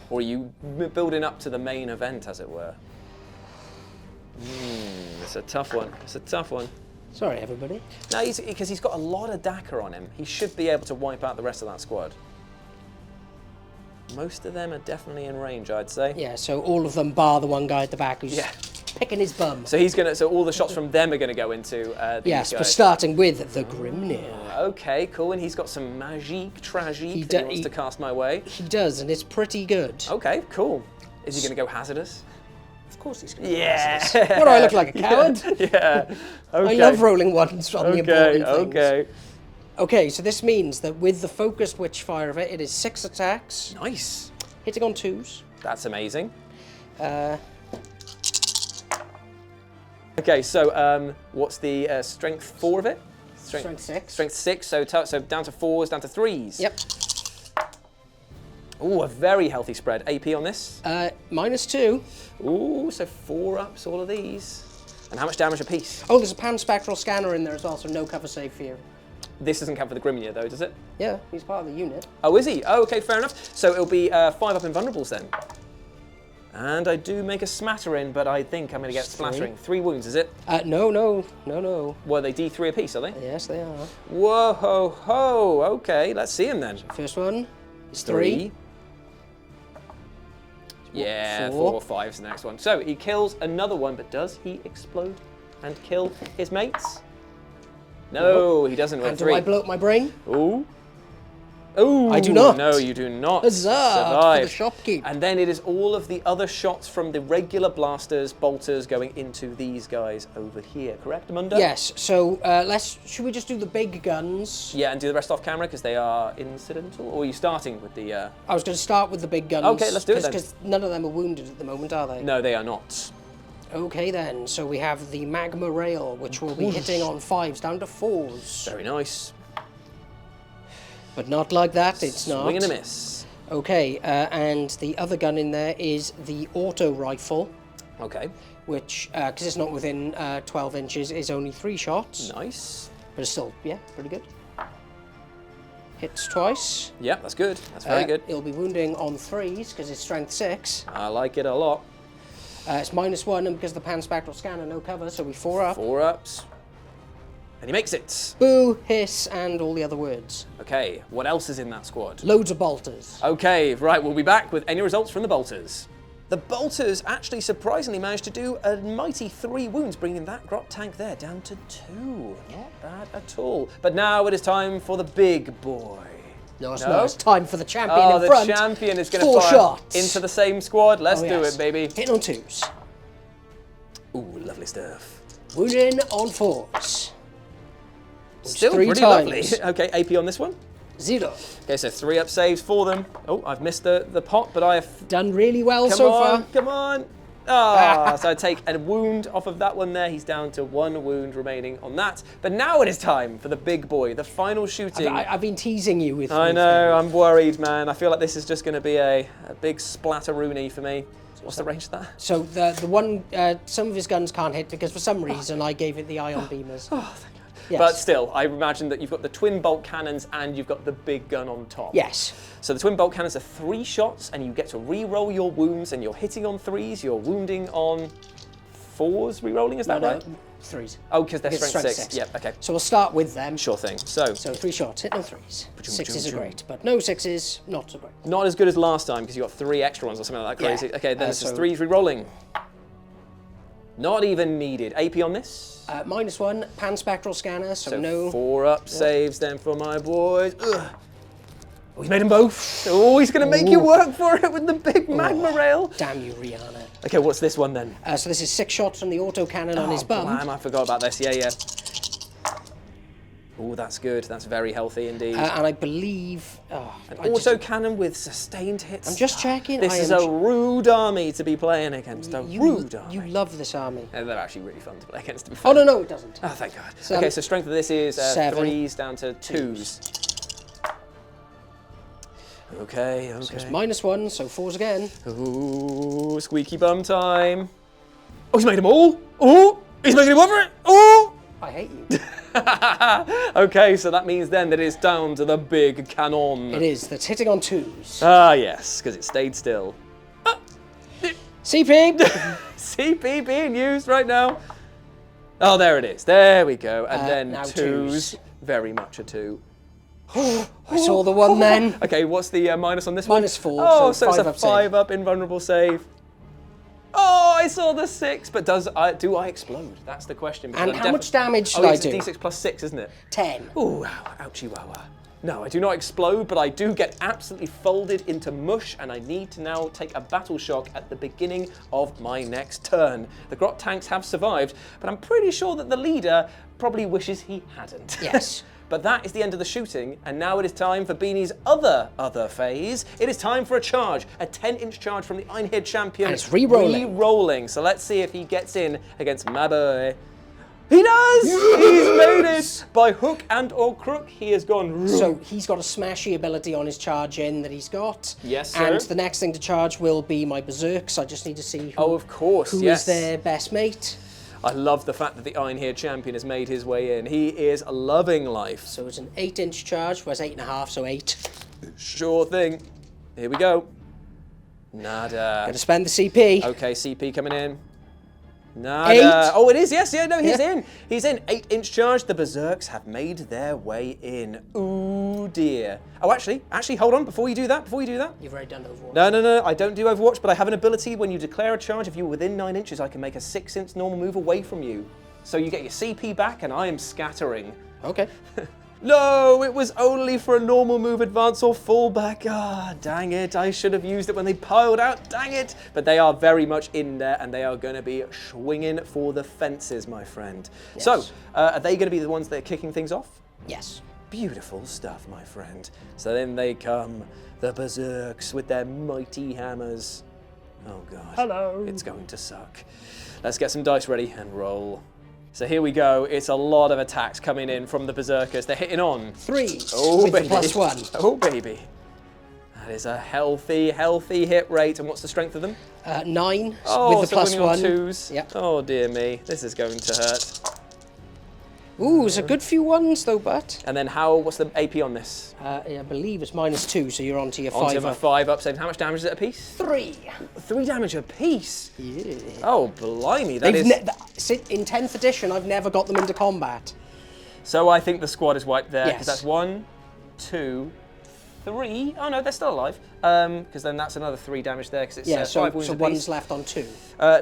Or are you building up to the main event, as it were? It's a tough one. It's a tough one. Sorry, everybody. No, because he's got a lot of Dakar on him. He should be able to wipe out the rest of that squad. Most of them are definitely in range, I'd say. Yeah, so all of them bar the one guy at the back who's picking his bum. So he's gonna. So all the shots from them are gonna go into these Yes, guys. but starting with the Grimnir. Okay, cool. And he's got some magique, tragique that he wants to cast my way. He does, and it's pretty good. Okay, cool. Is he gonna go hazardous? Of course he's going to Yeah. What do I look like, a coward? Yeah. Okay. I love rolling ones on the important things. Okay. Okay, so this means that with the focused witchfire of it, it is 6 attacks, Nice. hitting on 2s. That's amazing. Okay, so what's the strength 4 of it? Strength 6. Strength 6, so down to 4s, down to 3s. Yep. Ooh, a very healthy spread. AP on this? -2. Ooh, so 4 ups, all of these. And how much damage a piece? Oh, there's a pan-spectral scanner in there as well, so no cover save for you. This doesn't count for the Grimnir though, does it? Yeah, he's part of the unit. Oh, is he? Oh, okay, fair enough. So it'll be 5 up invulnerables then. And I do make a smattering, but I think I'm going to get splattering. 3 wounds, is it? No. Well, are they D3 apiece, are they? Yes, they are. Whoa, ho, ho. Okay, let's see him then. First one is 3. Yeah, 4. 4 or 5's the next one. So he kills another one, but does he explode and kill his mates? No, he doesn't. And 3. do I blow up my brain? Ooh. Ooh. I do not. No, you do not. Huzzah survive. for the shopkeep. And then it is all of the other shots from the regular blasters, bolters going into these guys over here. Correct, Amanda? Yes. So should we just do the big guns? Yeah, and do the rest off camera because they are incidental. Or are you starting with the? I was going to start with the big guns. Okay, let's do it then. Because none of them are wounded at the moment, are they? No, they are not. Okay then. So we have the magma rail, which will be hitting on 5s down to 4s. Very nice. But not like that. It's not. Swing and a miss. Okay, and the other gun in there is the auto rifle, Okay. which, because it's not within 12 inches, is only 3 shots. Nice. But it's still, yeah, pretty good. Hits twice. Yeah, that's good. That's very good. It'll be wounding on 3s because it's strength 6. I like it a lot. It's -1, and because of the pan-spectral scanner, no cover, so we 4 up. 4 ups. And he makes it. Boo, hiss, and all the other words. Okay, what else is in that squad? Loads of bolters. Okay, right, we'll be back with any results from the bolters. The bolters actually surprisingly managed to do a mighty 3 wounds, bringing that Grot tank there down to 2. Not bad at all. But now it is time for the big boy. No, it's not. It's time for the champion in the front. champion is going 4 to fire shots. into the same squad. Let's do yes. it, baby. Hitting on 2s. Ooh, lovely stuff. Wounding on 4s. Still 3 pretty times. lovely. Okay, AP on this one. 0. Okay, so 3 up saves for them. Oh, I've missed the pot, but I have... Done really well Come so on, far. come on. Ah, so I take a wound off of that one there. He's down to 1 wound remaining on that. But now it is time for the big boy, the final shooting. I've been teasing you with. I know, I'm worried, man. I feel like this is just going to be a big splatteroony for me. What's the range of that? So the one, some of his guns can't hit because for some reason I gave it the ion beamers. Oh, thank God. Yes. But still, I imagine that you've got the twin bolt cannons and you've got the big gun on top. Yes. So the twin bolt cannons are 3 shots and you get to re-roll your wounds and you're hitting on 3s, you're wounding on 4s re-rolling, is that right? 3s. Oh, because they're strength 6. Yep, okay. So we'll start with them. Sure thing. So 3 shots, hitting on 3s. 6s are great, but no 6s, not so great. not as good as last time because you got 3 extra ones or something like that crazy. Yeah. Okay, then this is so 3s re-rolling. Not even needed. AP on this? -1, pan-spectral scanner, so no... 4 up saves then for my boys. Ugh. Oh, he's made them both. Oh, he's going to make you work for it with the big magma rail. Damn you, Rihanna. Okay, what's this one then? So this is 6 shots from the autocannon on his bum. Blam, I forgot about this. Yeah. Oh, that's good. That's very healthy indeed. And I believe... An autocannon with sustained hits. I'm just checking. This is a rude army to be playing against. Rude army. You love this army. They're actually really fun to play against. Oh, no, it doesn't. Oh, thank God. Okay, so strength of this is 3s down to 2s. Okay. So it's -1, so 4s again. Ooh, squeaky bum time. Oh, he's made them all. Oh, he's making him over it. Oh. I hate you. Okay, so that means then that it's down to the big cannon. It is. That's hitting on 2s. Ah, yes, because it stayed still. CP! CP being used right now. Oh, there it is. There we go. And then now 2s. Very much a 2. I saw the one then. Okay, what's the minus on this one? -4. Oh, so it's a 5 up 5 up invulnerable save. Oh, I saw the 6, but do I explode? That's the question. And how much damage should I do? It's a D6 plus 6, isn't it? 10. Ooh, ouchie wawa. No, I do not explode, but I do get absolutely folded into mush, and I need to now take a battle shock at the beginning of my next turn. The Grot tanks have survived, but I'm pretty sure that the leader probably wishes he hadn't. Yes. But that is the end of the shooting, and now it is time for Beanie's other phase. It is time for a charge, a 10-inch charge from the Einherd champion. And it's re-rolling. Re-rolling. So let's see if he gets in against my boy. He does! Yes! He's made it! By hook and or crook, he has gone. So he's got a smashy ability on his charge in that he's got. Yes, sir. And the next thing to charge will be my berserks. I just need to see who, of course, who is their best mate. I love the fact that the Einherd champion has made his way in. He is loving life. So it's an 8-inch charge, whereas 8.5, so 8. Sure thing. Here we go. Nada. Gonna spend the CP. Okay, CP coming in. Nada. 8. Oh, it is. Yes, yeah, no, he's in. He's in. 8-inch charge. The Berserks have made their way in. Ooh, dear. Oh, actually, hold on. Before you do that. You've already done Overwatch. No. I don't do Overwatch, but I have an ability when you declare a charge, if you're within 9 inches, I can make a 6-inch normal move away from you. So you get your CP back, and I am scattering. Okay. No, it was only for a normal move, advance or fallback. Ah, dang it. I should have used it when they piled out. Dang it. But they are very much in there, and they are going to be swinging for the fences, my friend. Yes. So, are they going to be the ones that are kicking things off? Yes. Beautiful stuff, my friend. So then they come, the Berserks with their mighty hammers. Oh, God. Hello. It's going to suck. Let's get some dice ready and roll. So here we go. It's a lot of attacks coming in from the Berserkers. They're hitting on 3 with the +1. Oh, baby. That is a healthy hit rate. And what's the strength of them? 9 with the so winning on +1. 2s. Yep. Oh, dear me. This is going to hurt. Ooh, it's a good few ones though, but. And then what's the AP on this? I believe it's -2, so you're onto your 5 Onto my 5 up. So how much damage is it a piece? 3. 3 damage a piece? Yeah. Oh, blimey. That is... In 10th edition, I've never got them into combat. So I think the squad is wiped there, because Yes. that's 1, 2, 3. Oh no, they're still alive. Because then that's another 3 damage there, because it's 5 wounds so apiece. one's left on 2.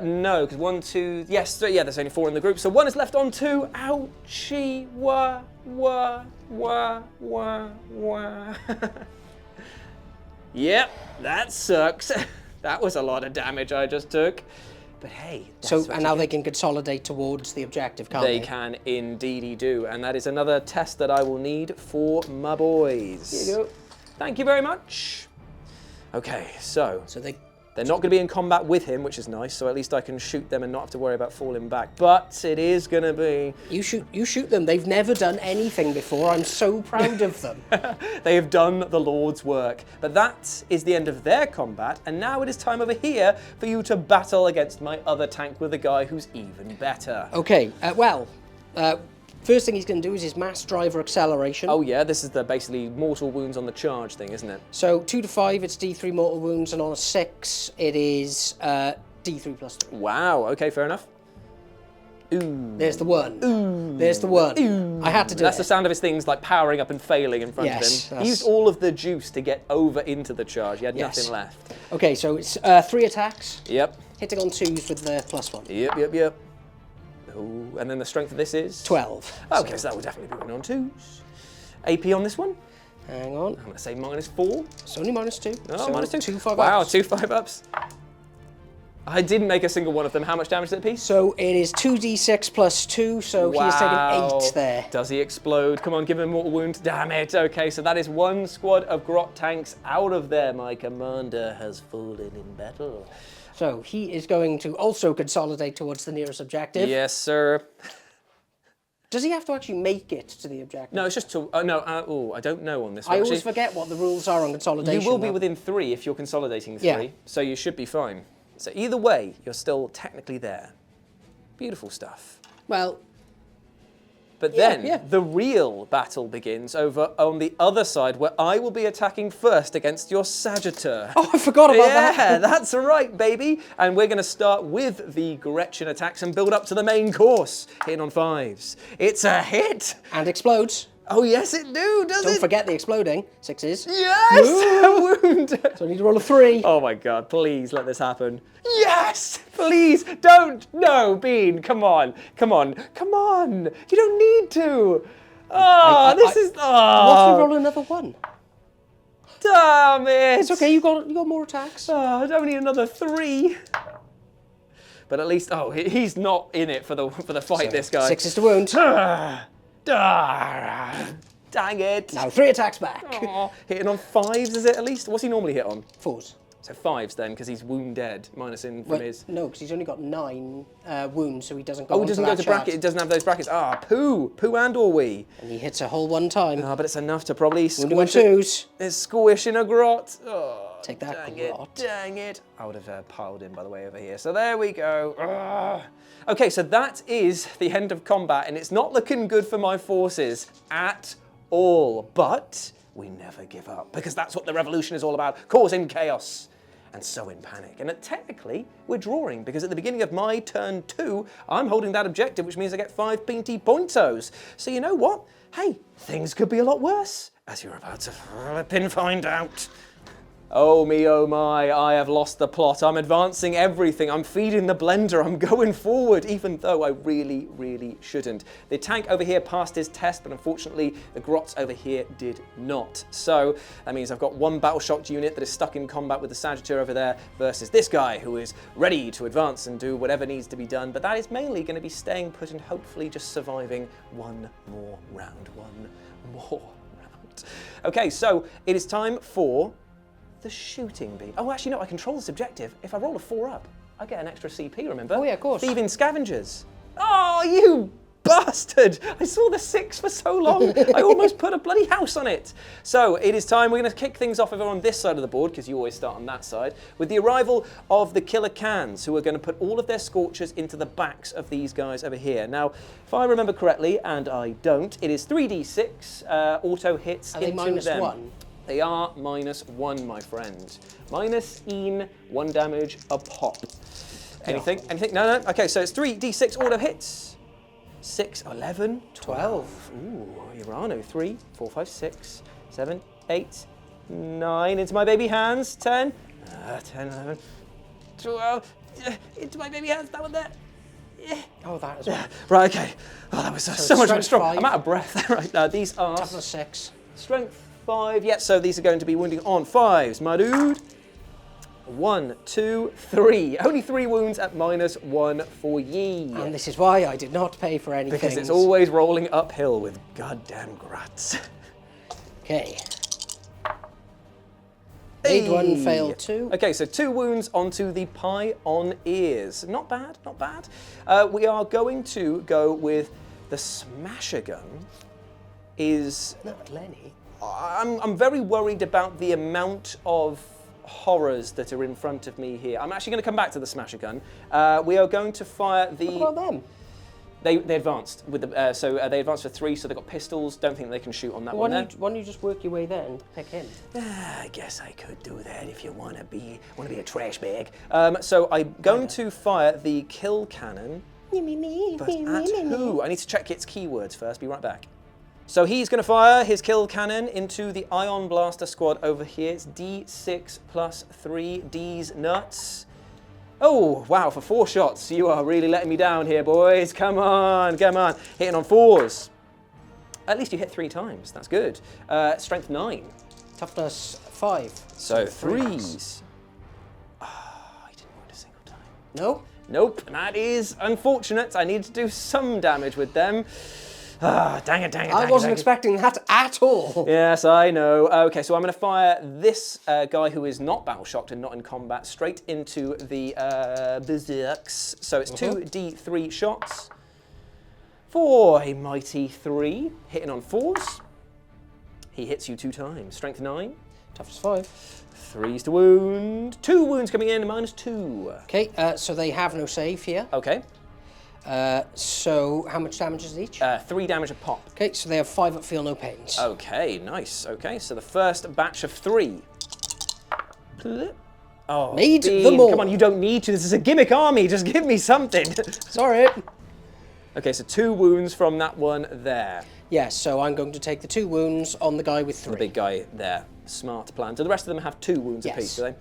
No, because 1, 2, yes, 3, yeah, there's only 4 in the group. So 1 is left on 2. Ouchie, wah. Yep, that sucks. That was a lot of damage I just took. But hey, And now they can consolidate towards the objective, can't they? They can indeedy do, and that is another test that I will need for my boys. Here you go. Thank you very much. Okay, so they're not going to be in combat with him, which is nice, so at least I can shoot them and not have to worry about falling back. But it is going to be... You shoot them. They've never done anything before. I'm so proud of them. They have done the Lord's work. But that is the end of their combat, and now it is time over here for you to battle against my other tank with a guy who's even better. Okay, first thing he's going to do is his mass driver acceleration. Oh yeah, this is the basically mortal wounds on the charge thing, isn't it? So 2 to 5, it's D3 mortal wounds, and on a 6, it is D3 plus 3. Wow, okay, fair enough. Ooh. There's the 1. Ooh. There's the 1. Ooh. I had to do That's it. the sound of his things like powering up and failing in front of him. He used all of the juice to get over into the charge. He had nothing left. Okay, so it's 3 attacks. Yep. Hitting on 2s with the +1. Yep. Ooh, and then the strength of this is? 12. Okay, so that will definitely be winning on 2s. AP on this one? Hang on. I'm going to say -4. It's only -2. Oh, so -2. 2 5-ups. Wow, 2 5-ups. I didn't make a single one of them. How much damage did it piece? So it is 2d6 plus 2, so he has taken 8 there. Does he explode? Come on, give him a mortal wound. Damn it. Okay, so that is one squad of Grot tanks out of there. My commander has fallen in battle. So he is going to also consolidate towards the nearest objective. Yes, sir. Does he have to actually make it to the objective? No, it's just to... I don't know on this one. I always forget what the rules are on consolidation. You will be though. within 3 if you're consolidating 3, Yeah. so you should be fine. So either way, you're still technically there. Beautiful stuff. Well... But Yeah, then yeah. the real battle begins over on the other side, where I will be attacking first against your Sagittar. Oh, I forgot about that. Yeah, that's right, baby. And we're going to start with the Gretchen attacks and build up to the main course. Hitting on 5s. It's a hit. And explodes. Oh, yes, it do, does Don't it? forget the exploding. 6s. Yes, a wound. So I need to roll a 3. Oh my God, please let this happen. Yes, please don't. No, Bean, come on, come on, come on. You don't need to. Oh, this is, What if we oh, roll another 1? damn it. It's okay, you got more attacks. Oh, I don't need another 3. But at least, oh, he's not in it for the fight, this guy. 6s to wound. Dang it. Now 3 attacks back. Oh, hitting on 5s, is it at least? What's he normally hit on? 4s. So 5s then, because he's wound dead, minus in from his... No, because he's only got 9 wounds, so he doesn't go Oh, it onto doesn't that go to chart. bracket. It doesn't have those brackets. Ah, poo and or we. And he hits a hole 1 time. Ah, but it's enough to probably Wounding on squish it. 2s. It's squishing a Grot. Oh, Take that, dang Grot. it, dang it. I would have piled in, by the way, over here. So there we go. Ah. Okay, so that is the end of combat, and it's not looking good for my forces at all. But we never give up, because that's what the revolution is all about, causing chaos. And so in panic. And technically, we're drawing, because at the beginning of my turn 2, I'm holding that objective, which means I get 5 peanty pointos. So you know what? Hey, things could be a lot worse, as you're about to find out. Oh me, oh my, I have lost the plot. I'm advancing everything. I'm feeding the blender. I'm going forward, even though I really, really shouldn't. The tank over here passed his test, but unfortunately, the Grots over here did not. So that means I've got 1 battle-shocked unit that is stuck in combat with the Sagittar over there versus this guy who is ready to advance and do whatever needs to be done. But that is mainly going to be staying put and hopefully just surviving 1 more round. 1 more round. Okay, so it is time for the shooting bee. Oh, actually, no, I control this objective. If I roll a 4-up, I get an extra CP, remember? Oh, yeah, of course. Thieving scavengers. Oh, you bastard! I saw the 6 for so long. I almost put a bloody house on it. So it is time. We're going to kick things off over on this side of the board, because you always start on that side, with the arrival of the killer cans, who are going to put all of their scorchers into the backs of these guys over here. Now, if I remember correctly, and I don't, it is 3d6 auto hits Are they into minus them. 1? They are -1, my friend. -1 damage a pop. Anything? No. Anything? No, no. Okay, so it's 3d6 auto hits. 6, 11, 12. Ooh, Urano. 3, 4, 5, 6, 7, 8, 9. Into my baby hands. 10, 10, 11, 12. Into my baby hands. That one there. Oh, that as well. Right, okay. Oh, that was so much more strong. 5. I'm out of breath. Right now, these are Toughness 6. strength 5. Yeah, so these are going to be wounding on 5s, my dude. 1, 2, 3. Only 3 wounds at -1 for ye. And this is why I did not pay for anything. Because it's always rolling uphill with goddamn Grots. Okay. Made 1, failed 2. Okay, so 2 wounds onto the pioneers. Not bad, not bad. We are going to go with the Smasher Gun. Is Not Lenny. I'm very worried about the amount of horrors that are in front of me here. I'm actually going to come back to the Smasher Gun. We are going to fire the... What about them? They advanced with the they advanced for 3, so they got pistols. Don't think they can shoot on that Why one. There. don't you just work your way there and pick him? I guess I could do that if you want to be a trash bag. So I'm going to fire the kill cannon. But at who? I need to check its keywords first. Be right back. So he's going to fire his kill cannon into the Ion Blaster squad over here. It's D6 plus 3 D's nuts. Oh, wow, for 4 shots. You are really letting me down here, boys. Come on, come on. Hitting on 4s. At least you hit 3 times. That's good. Strength 9. Toughness 5. So 3s. I didn't wound a single time. No? Nope, that is unfortunate. I need to do some damage with them. Dang it. I wasn't expecting that at all. Yes, I know. Okay, so I'm going to fire this guy who is not battle shocked and not in combat straight into the berserks. So it's 2d3 shots for a mighty 3, hitting on 4s. He hits you 2 times. Strength 9. Toughness 5. 3s to wound. 2 wounds coming in, -2. Okay, so they have no save here. Okay. So how much damage is each? 3 damage a pop. Okay, so they have 5 up, feel no pains. Okay, nice. Okay, so the first batch of 3. Oh, Need Bean, them all. come on, you don't need to. This is a gimmick army. Just give me something. Sorry. Okay, so 2 wounds from that one there. Yes, so I'm going to take the 2 wounds on the guy with 3. The big guy there. Smart plan. Do the rest of them have 2 wounds Yes. apiece, do they?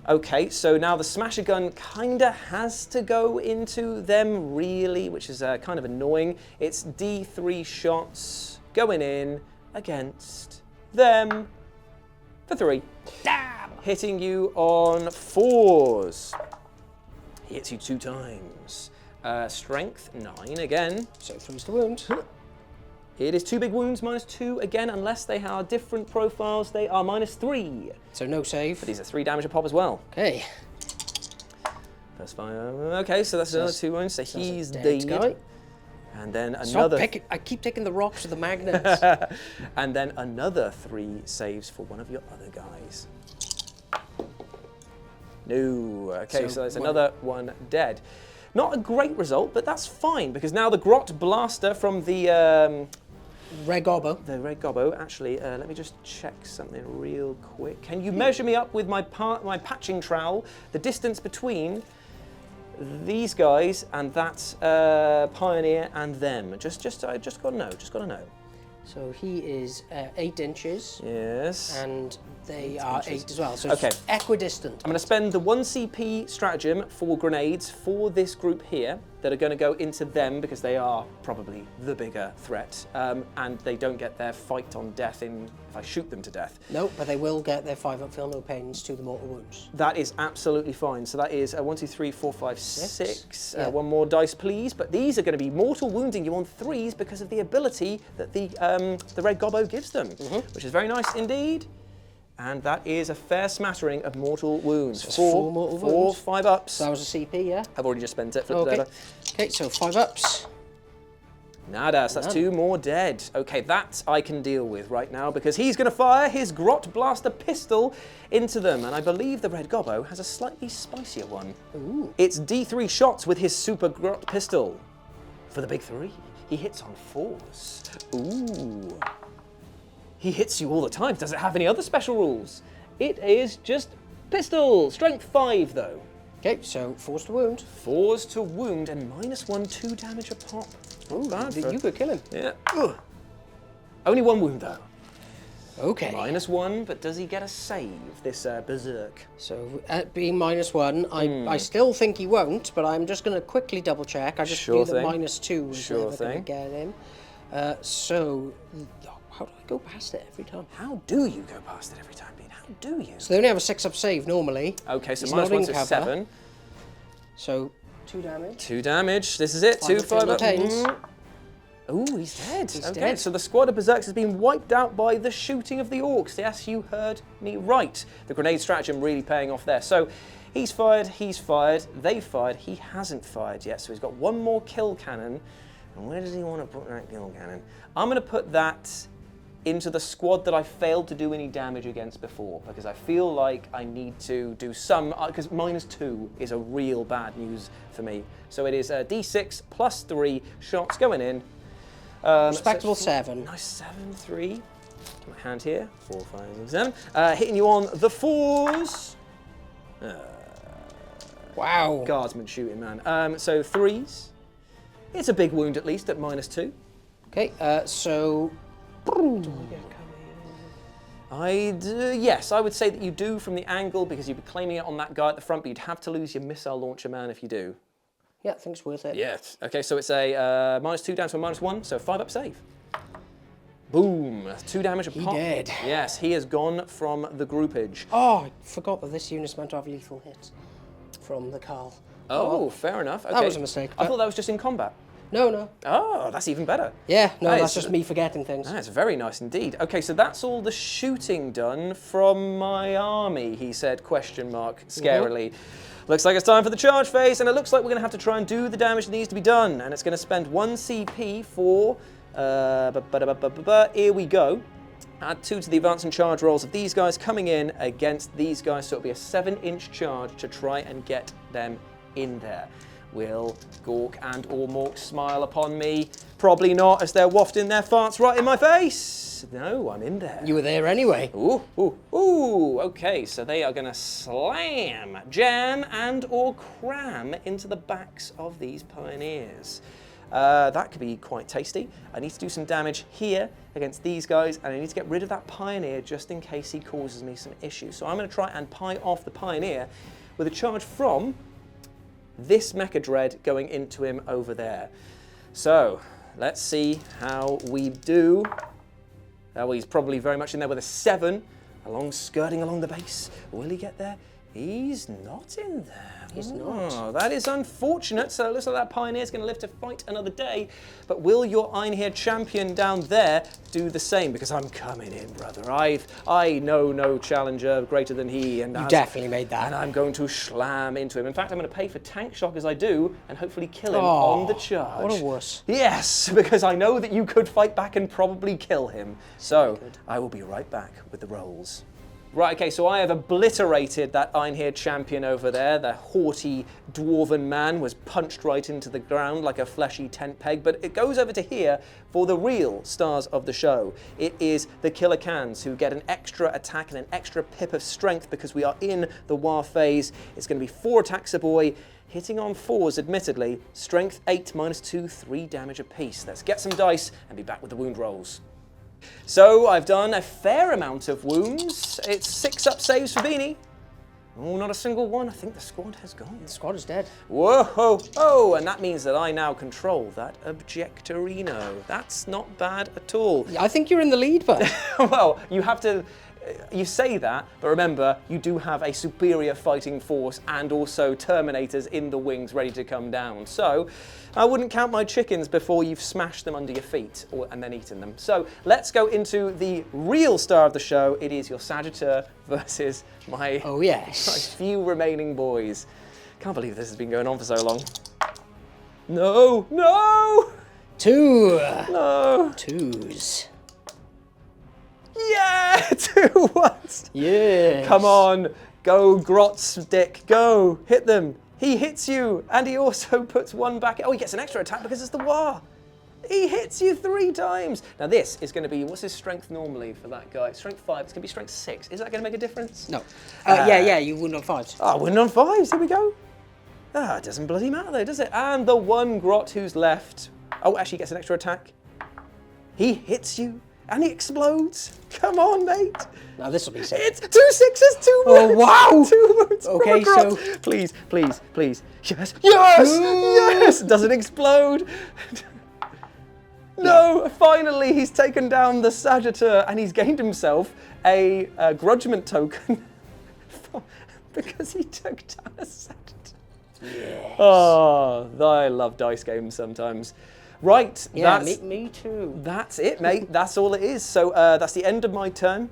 Okay, so now the smasher gun kinda has to go into them, really, which is kind of annoying. It's D3 shots going in against them for 3. Damn! Hitting you on 4s. He hits you 2 times. Strength 9 again. So 3's the wound. It is 2 big wounds, -2 again, unless they are different profiles, they are -3. So no save. But these are 3 damage a pop as well. Okay. First fire. Okay, so that's another 2 wounds. So he's dead dead. guy. And then Stop another. picking. I keep taking the rocks with the magnets. And then another 3 saves for one of your other guys. No. Okay, so there's another one dead. Not a great result, but that's fine because now the Grot blaster from the Red Gobbo. The Red Gobbo, actually, let me just check something real quick. Can you measure me up with my patching trowel, the distance between these guys and that Pioneer and them? I just got to know, So he is 8 inches. Yes. And they are 8 as well. So Okay. it's equidistant. I'm going to spend the 1 CP stratagem for grenades for this group here that are going to go into them because they are probably the bigger threat, and they don't get their fight on death if I shoot them to death. No, but they will get their 5 up, feel no pains to the mortal wounds. That is absolutely fine. So that is 1, 2, 3, 4, 5, 6. Yeah. 1 more dice, please. But these are going to be mortal wounding you on 3s because of the ability that the Red Gobbo gives them, which is very nice indeed. And that is a fair smattering of mortal wounds. So 4 mortal wounds. 5 ups. So that was a CP, yeah? I've already just spent it. Flipped it Okay. over. Okay, so 5 ups. Nada, so that's 2 more dead. Okay, that I can deal with right now because he's going to fire his Grot Blaster pistol into them. And I believe the Red Gobbo has a slightly spicier one. Ooh. It's D3 shots with his Super Grot pistol for the big 3. He hits on 4s. Ooh. He hits you all the time. Does it have any other special rules? It is just pistol. Strength 5 though. Okay, so 4's to wound. 4s to wound and -1, 2 damage a pop. Ooh, bad you for- could kill him. Yeah. Ugh. Only 1 wound though. Okay. -1, but does he get a save, this berserk? So at being -1, I still think he won't, but I'm just going to quickly double check. I just Sure knew that thing. -2 was Sure never going to thing. get him. So how do I go past it every time? How do you go past it every time, Bean? How do you? So they only have a 6-up save normally. Okay, so He's not -1, in so cover. 7. So 2 damage. 2 damage. This is it. 2, 5 5 up. pains. Ooh, he's dead. He's okay, dead. so the squad of berserks has been wiped out by the shooting of the orcs. Yes, you heard me right. The grenade stratagem really paying off there. So he's fired, they've fired, he hasn't fired yet. So he's got 1 more kill cannon. And where does he want to put that kill cannon? I'm going to put that into the squad that I failed to do any damage against before, because I feel like I need to do some, because -2 is a real bad news for me. So it is D6 plus 3 shots going in. Respectable 7. Nice 7, 3. My hand here, 4, 5, 6, 7. Hitting you on the 4s. Wow. Guardsman shooting, man. So 3s. It's a big wound at least at -2. Okay, so... Yes, I would say that you do from the angle because you'd be claiming it on that guy at the front, but you'd have to lose your missile launcher man if you do. Yeah, I think it's worth it. Yes. Okay, so it's a -2 down to a -1, so 5 up save. Boom. 2 damage a pop. He did. Yes, he has gone from the groupage. Oh, I forgot that this unit's meant to have lethal hits from the Carl. Oh, fair enough. Okay. That was a mistake. I thought that was just in combat. No. Oh, that's even better. Yeah, no, That that's is- just me forgetting things. That's very nice indeed. Okay, so that's all the shooting done from my army, he said, question mark, scarily. Looks like it's time for the charge phase, and it looks like we're going to have to try and do the damage that needs to be done, and it's going to spend 1 CP for... here we go. Add 2 to the advance and charge rolls of these guys coming in against these guys, so it'll be a 7-inch charge to try and get them in there. Will Gork and or Mork smile upon me? Probably not, as they're wafting their farts right in my face. No, I'm in there. You were there anyway. Ooh, okay, so they are gonna slam, jam, and or cram into the backs of these pioneers. That could be quite tasty. I need to do some damage here against these guys, and I need to get rid of that pioneer just in case he causes me some issues. So I'm gonna try and pie off the pioneer with a charge from this Mecha Dread going into him over there. So let's see how we do. Well, he's probably very much in there with a 7, skirting along the base. Will he get there? He's not in there. He's not. That is unfortunate. So it looks like that Pioneer's going to live to fight another day. But will your Einherjar champion down there do the same? Because I'm coming in, brother. I know no challenger greater than he. And You definitely made that. And I'm going to slam into him. In fact, I'm going to pay for tank shock as I do and hopefully kill him on the charge. What a wuss. Yes, because I know that you could fight back and probably kill him. So I will be right back with the rolls. Right, okay, so I have obliterated that Einherjar champion over there. The haughty dwarven man was punched right into the ground like a fleshy tent peg, but it goes over to here for the real stars of the show. It is the Killer Cans who get an extra attack and an extra pip of strength because we are in the war phase. It's going to be 4 attacks a boy, hitting on 4s admittedly. Strength 8 minus 2, 3 damage apiece. Let's get some dice and be back with the wound rolls. So I've done a fair amount of wounds. It's 6 up saves for Beanie. Oh, not a single one. I think the squad has gone. The squad is dead. Whoa, oh, and that means that I now control that Objectorino. That's not bad at all. I think you're in the lead, but Well, you have to... You say that, but remember, you do have a superior fighting force and also Terminators in the wings ready to come down. So I wouldn't count my chickens before you've smashed them under your feet and then eaten them. So let's go into the real star of the show. It is your Sagittar versus my, oh yes, my few remaining boys. Can't believe this has been going on for so long. No, no! 2. No. 2s. Yeah, 2 ones. Yes. Come on, go Grots, Dick, go, hit them. He hits you, and he also puts 1 back. Oh, he gets an extra attack because it's the War. He hits you 3 times. Now this is going to be, what's his strength normally for that guy? Strength 5, it's going to be strength 6. Is that going to make a difference? No. Yeah, you wouldn't on 5s. Oh, winning on 5s, here we go. Ah, it doesn't bloody matter though, does it? And the 1 Grot who's left. Oh, actually gets an extra attack. He hits you. And he explodes. Come on, mate. Now this will be sick. It's 2 6s, 2 wounds. Oh wow! 2 wounds. Okay, so please, please, please. Yes, yes, yes. Doesn't explode. No, finally he's taken down the Sagittar and he's gained himself a grudgement token because he took down a Sagittar. Yes. Oh, I love dice games sometimes. Right, yeah, that's, me too. That's it, mate. That's all it is. So that's the end of my turn.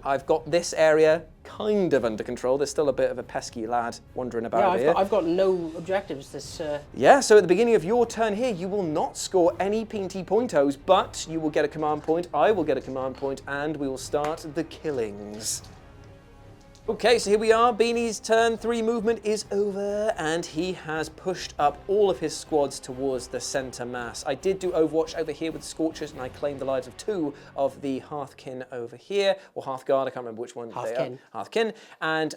I've got this area kind of under control. There's still a bit of a pesky lad wandering about here. I've got no objectives this... Yeah, so at the beginning of your turn here, you will not score any P&T pointos, but you will get a command point, I will get a command point, and we will start the killings. Okay, so here we are. Beanie's turn 3 movement is over, and he has pushed up all of his squads towards the centre mass. I did do Overwatch over here with Scorchers, and I claimed the lives of 2 of the Hearthkin over here, or Hearthguard, I can't remember which one Hearthkin. they are. Hearthkin. And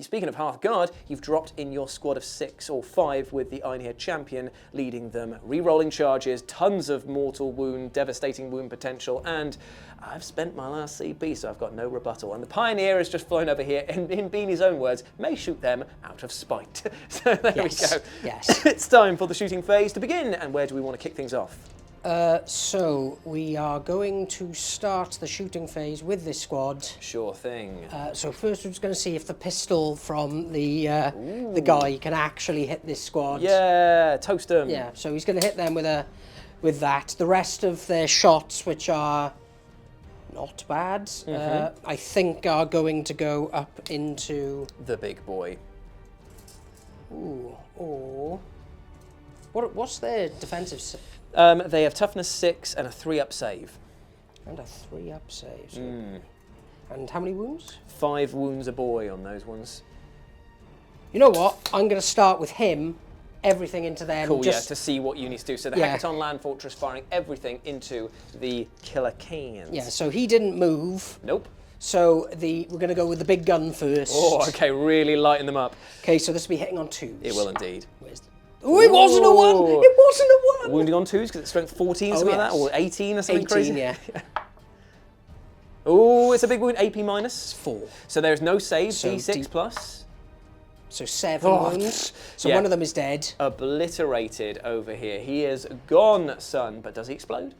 speaking of Hearthguard, you've dropped in your squad of 6 or 5 with the Einherjar champion leading them, re-rolling charges, tons of mortal wound, devastating wound potential, and I've spent my last CP, so I've got no rebuttal. And the Pioneer has just flown over here, and in Beanie's own words, may shoot them out of spite. So there we go. Yes. It's time for the shooting phase to begin, and where do we want to kick things off? So we are going to start the shooting phase with this squad. Sure thing. So first we're just going to see if the pistol from the guy can actually hit this squad. Yeah, toast them. Yeah, so he's going to hit them with that. The rest of their shots, which are not bad, I think are going to go up into... the big boy. Ooh, or... What's their defensive... They have toughness 6 and a 3-up save. And a 3-up save. So. And how many wounds? 5 wounds a boy on those ones. You know what? I'm going to start with him, everything into them. Cool, just... to see what you need to do. So the Hecaton Land Fortress firing everything into the killer cans. Yeah, so he didn't move. Nope. So we're going to go with the big gun first. Oh, okay, really lighten them up. Okay, so this will be hitting on 2s. It will indeed. Oh, it wasn't a 1! It wasn't a 1! Wounding on 2s because it's strength 14, something like that, or 18 or something 18, crazy. yeah. Oh, it's a big wound. AP minus. 4. So there's no save. So D6 plus. So 7 wounds. So yeah. one of them is dead. Obliterated over here. He is gone, son. But does he explode?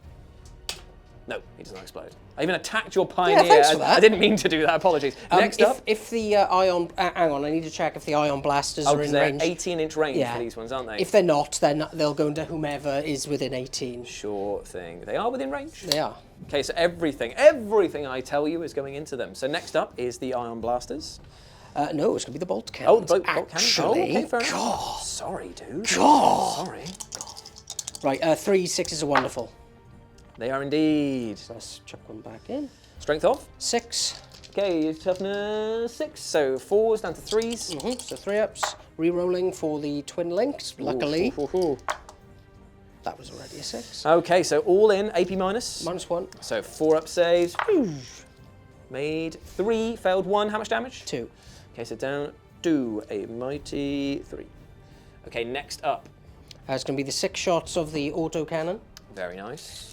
No, he does not explode. I even attacked your pioneer. Yeah, thanks for that. I didn't mean to do that. Apologies. Next up. If the ion... hang on, I need to check if the ion blasters are in they're range. 18-inch range for these ones, aren't they? If they're not, then they'll go into whomever is within 18. Sure thing. They are within range? They are. Okay, so everything I tell you is going into them. So next up is the ion blasters. No, it's going to be the bolt cannon. Oh, the bolt cannon. Actually, Oh, okay, fair enough. God. Sorry, dude. God. Sorry. Right, 3s, 6s are wonderful. They are indeed. So let's chuck one back in. Strength off. 6. Okay, toughness 6. So 4s down to 3s. So 3-ups. Re-rolling for the twin links, luckily. Ooh. That was already a 6. Okay, so all in, AP minus. -1. So 4-up saves. Made 3, failed 1. How much damage? 2. Okay, so down, do a mighty 3. Okay, next up. It's going to be the 6 shots of the autocannon. Very nice.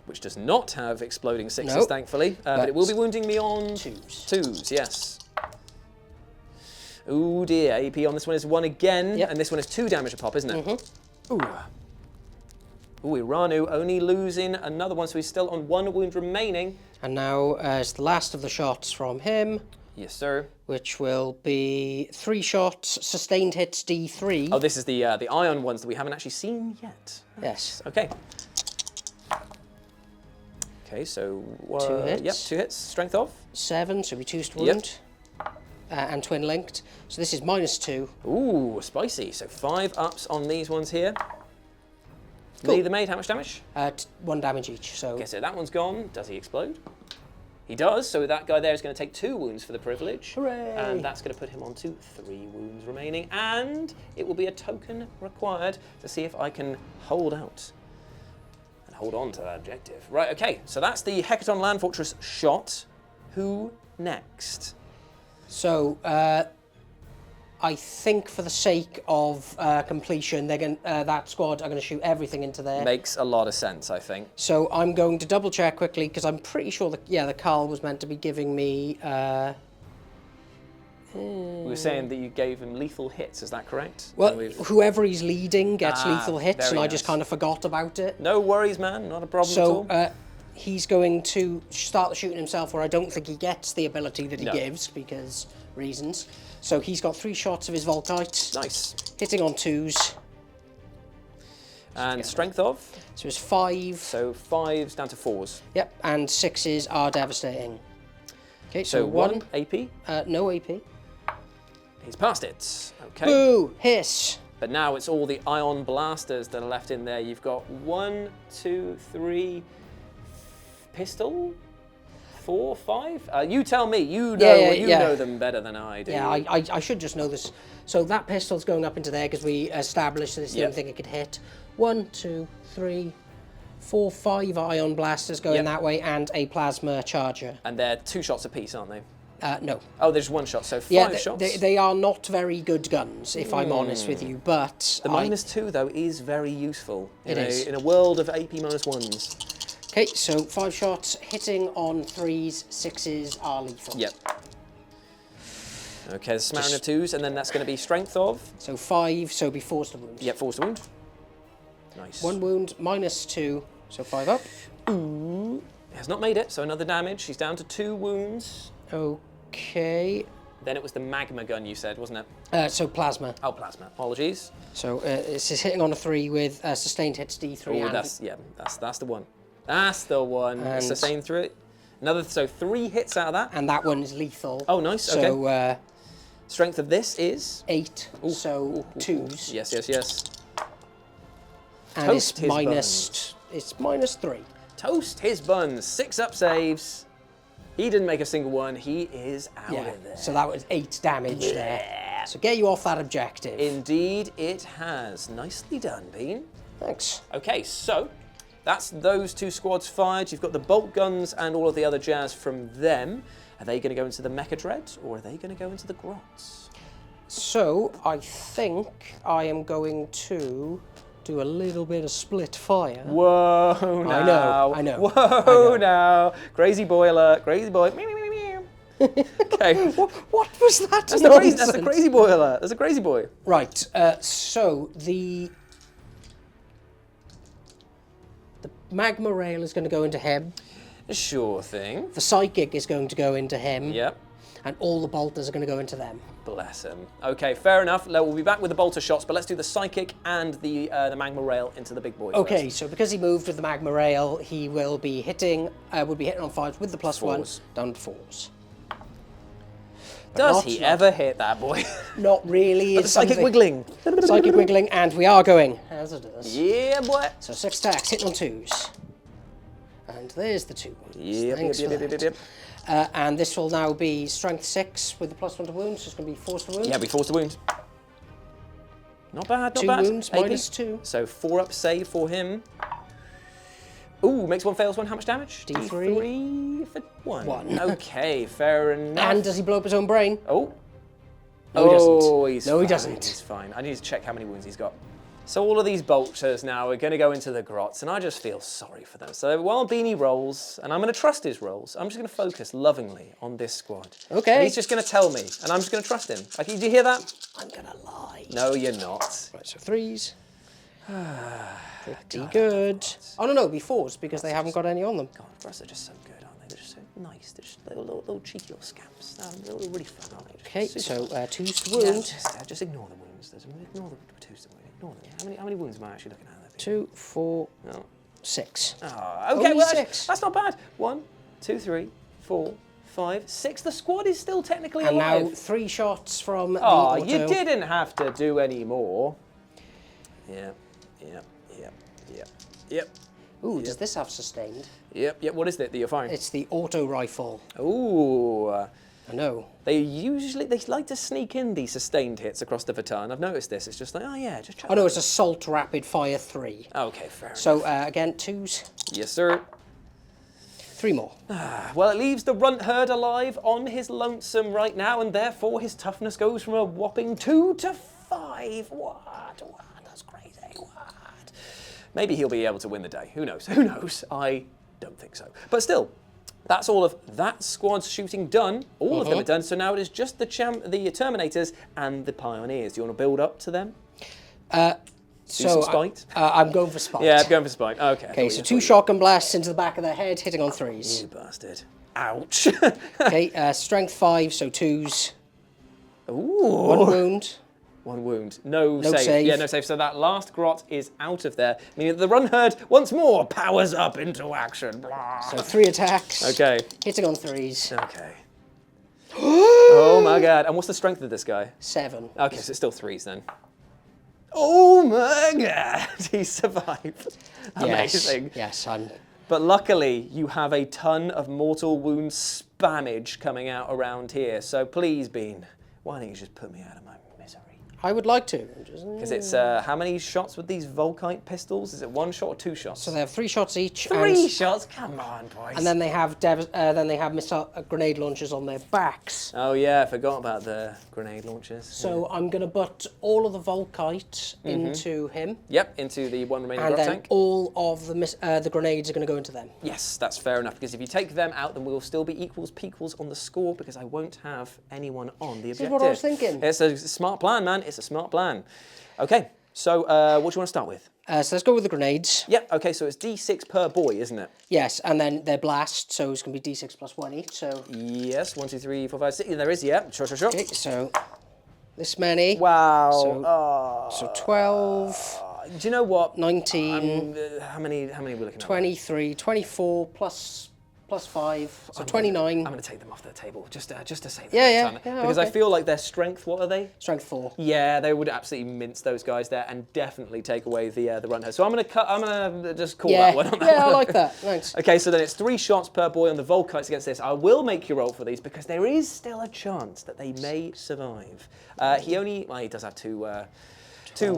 Which does not have exploding 6s, Nope. thankfully. But it will be wounding me on 2s. 2s, yes. Oh dear, AP on this one is 1 again, and this one is 2 damage a pop, isn't it? Ooh. Ooh, Iranu only losing another one, so he's still on 1 wound remaining. And now is the last of the shots from him. Yes, sir. Which will be 3 shots, sustained hits D3. Oh, this is the ion ones that we haven't actually seen yet. Yes. Okay. Okay, so 2 hits. Yep, 2 hits. Strength off. 7, so we 2 to wound. And twin linked. So this is -2. Ooh, spicy. So 5 ups on these ones here. Cool. Neither made how much damage? 1 damage each. So Okay, so that one's gone. Does he explode? He does. So that guy there is going to take 2 wounds for the privilege. Hooray. And that's going to put him on to 3 wounds remaining. And it will be a token required to see if I can hold out. Hold on to that objective. Right, okay, so that's the Hecaton Land Fortress shot. Who next? So, I think for the sake of completion, they're going that squad are going to shoot everything into there. Makes a lot of sense, I think. So I'm going to double check quickly because I'm pretty sure that the Carl was meant to be giving me. We were saying that you gave him lethal hits, is that correct? Well, whoever he's leading gets lethal hits, and I just nice. kind of forgot about it. No worries, man. Not a problem at all. So he's going to start the shooting himself, where I don't think he gets the ability that he gives because reasons. So he's got 3 shots of his Volkite. Nice. Hitting on 2s. And strength of? So it's 5. So 5s down to 4s. Yep, and 6s are devastating. Okay, So 1 AP. No AP. He's passed it. Okay. Boo! Hiss! But now it's all the ion blasters that are left in there. You've got 1, 2, 3, pistol, 4, 5. You tell me. You know. You know them better than I do. Yeah, I should just know this. So that pistol's going up into there because we established this is the only thing it could hit. 1, 2, 3, 4, 5 ion blasters going that way, and a plasma charger. And they're 2 shots apiece, aren't they? No. Oh, there's 1 shot, so 5 shots. They are not very good guns, if I'm honest with you, but... The -2, though, is very useful. It is. In a world of AP -1s. Okay, so 5 shots, hitting on 3s, 6s are lethal. Yep. Okay, the smattering of 2s, and then that's going to be strength of? So 5, so it'll be 4s to wound. Yep, 4s to wound. Nice. 1 wound, -2, so 5 up. Has not made it, so another damage. She's down to 2 wounds. Okay. Then it was the magma gun you said, wasn't it? So plasma. Oh, plasma. Apologies. So this is hitting on a 3 with sustained hits D3. Oh, and that's the one. That's the one. And- Sustained through it. Another, so 3 hits out of that. and that one is lethal. Oh, nice. Okay. So Strength of this is 8. So 2s. yes, yes, yes. And Toast it's his minus. It's -3. Toast his buns. 6 up saves. He didn't make a single one. He is out Yeah. of there. So that was 8 damage there. So get you off that objective. Indeed, it has. Nicely done, Bean. Thanks. Okay, so that's those 2 squads fired. You've got the bolt guns and all of the other jazz from them. Are they going to go into the Mecha Dread or are they going to go into the Grots? So I think I am going to do a little bit of split fire. Whoa, now. I know. Whoa, now. Crazy boy alert. Crazy boy. Meow, meow, meow, meow. Okay. What was that? That's the crazy boy alert. That's a crazy boy. Right. So the magma rail is going to go into him. Sure thing. The psychic is going to go into him. Yep. And all the bolters are going to go into them. Bless him. Okay, fair enough. We'll be back with the bolter shots, but let's do the psychic and the magma rail into the big boys. Okay, first. so because he moved with the magma rail, he will be hitting. Would be hitting on 5s with the +1 4s. down to 4s. Does not- he ever hit that boy? Not really. But the psychic wiggling. Psychic wiggling, and we are going as it is. Yeah, boy. So 6 attacks, hitting on 2s. And there's the 2 wounds. Yep, Thanks yep, for yep, that. yep, yep. And this will now be strength 6 with the +1 to wounds, so it's going to be force to wound. Yeah, we forced the wound. Not bad, not 2 bad. wounds, AP. -2. So 4 up save for him. Ooh, makes 1, fails 1. How much damage? D3. D3 for 1. 1. Okay, fair enough. And does he blow up his own brain? Oh. No, he doesn't. Oh, he's No, he fine. doesn't. He's fine. I need to check how many wounds he's got. So all of these bolters now are going to go into the Grots, and I just feel sorry for them. So while Beanie rolls, and I'm going to trust his rolls, I'm just going to focus lovingly on this squad. Okay. And he's just going to tell me, and I'm just going to trust him. Like, did you hear that? I'm going to lie. No, you're not. Right, so 3s. Pretty good. Oh, no, it'll be 4s because they haven't got any on them. God, Grots are just so good, aren't they? They're just so nice. They're just little cheeky little scamps. They're really fun, aren't they? Just Okay, super so fun. 2s to Yeah, wound. just ignore the wounds. Ignore the 2s to wound. Ignore them. How many wounds am I actually looking at? 2, 4, No. 6. Oh, okay, Only well, 6. that's not bad. 1, 2, 3, 4, 5, 6. The squad is still technically And now alive. 3 shots from the Oh, auto. you didn't have to do any more. Yep. Ooh, does this have sustained? Yep. What is it that you're firing? It's the auto rifle. Ooh. I know. They like to sneak in these sustained hits across the Votann. I've noticed this. It's just like, oh yeah, just try. Oh no, it's assault rapid fire 3. Okay, fair enough. So again, 2s, Yes, sir. 3 more. Well, it leaves the runt herd alive on his lonesome right now, and therefore his toughness goes from a whopping 2 to 5. What? That's crazy. What? Maybe he'll be able to win the day. Who knows? Who knows? I don't think so. But still, that's all of that squad's shooting done. All of them are done. So now it is just the Terminators and the Pioneers. Do you want to build up to them? So some spite? I'm going for spite. Yeah, I'm going for spite. Okay. Okay, so 2 shotgun blasts into the back of their head, hitting on 3s. You bastard. Ouch. Okay, strength 5, so 2s. Ooh. 1 wound. 1 wound. No No save. save. Yeah, no save. So that last Grot is out of there, meaning that the run herd once more powers up into action. Blah. So 3 attacks. Okay. Hitting on 3s. Okay. Oh my god. And what's the strength of this guy? 7. Okay, so it's still 3s then. Oh my god. He survived. Amazing. Yes, But luckily, you have a ton of mortal wound spammage coming out around here. So please, Bean, why don't you just put me out of my misery? I would like to. Because it's, how many shots with these Volkite pistols? Is it 1 shot or 2 shots? So they have 3 shots each. 3 shots? Come on, boys. And then they have missile grenade launchers on their backs. Oh yeah, I forgot about the grenade launchers. So I'm going to put all of the Volkite into him. Yep, into the one remaining And Grot then tank. all of the grenades are going to go into them. Yes, that's fair enough, because if you take them out, then we'll still be equals on the score, because I won't have anyone on the objective. This is what I was thinking. It's a smart plan, man. It's a smart plan. Okay, so what do you want to start with? So let's go with the grenades. Yep, okay, so it's D6 per boy, isn't it? Yes, and then they're blast, so it's going to be D6 plus 1 each, so... Yes, 1, 2, 3, 4, 5, 6. There is, yeah. Sure. Okay, so this many. Wow. So 12... Do you know what? 19... How many are we looking at? 23, 24 plus 5, so 29. I'm going to take them off the table, just to say that. Yeah, Because I feel like their strength, what are they? Strength 4. Yeah, they would absolutely mince those guys there and definitely take away the run head. So I'm going to just call that one on that Yeah, one. I like that. Thanks. Okay, so then it's 3 shots per boy on the Volkites against this. I will make you roll for these because there is still a chance that they may survive. He does have two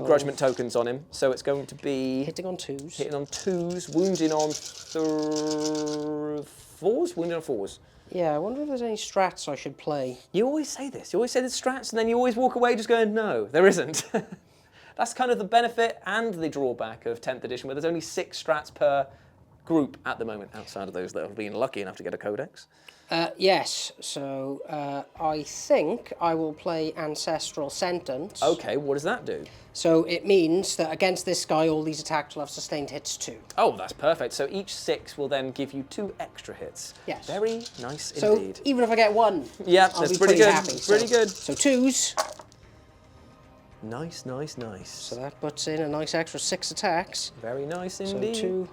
grudgment tokens on him, so it's going to be... Hitting on 2s. Hitting on 2s, wounding on 4s? Wounding on 4s. Yeah, I wonder if there's any strats I should play. You always say this. You always say there's strats, and then you always walk away just going, no, there isn't. That's kind of the benefit and the drawback of 10th edition, where there's only 6 strats per group at the moment, outside of those that have been lucky enough to get a codex. Yes, so I think I will play Ancestral Sentence. Okay, what does that do? So it means that against this guy, all these attacks will have sustained hits 2. Oh, that's perfect. So each 6 will then give you 2 extra hits. Yes. Very nice So indeed. even if I get 1, Yeah, I'll that's be pretty good. happy. Pretty good. So 2s. Nice. So that puts in a nice extra 6 attacks. Very nice So indeed. 2.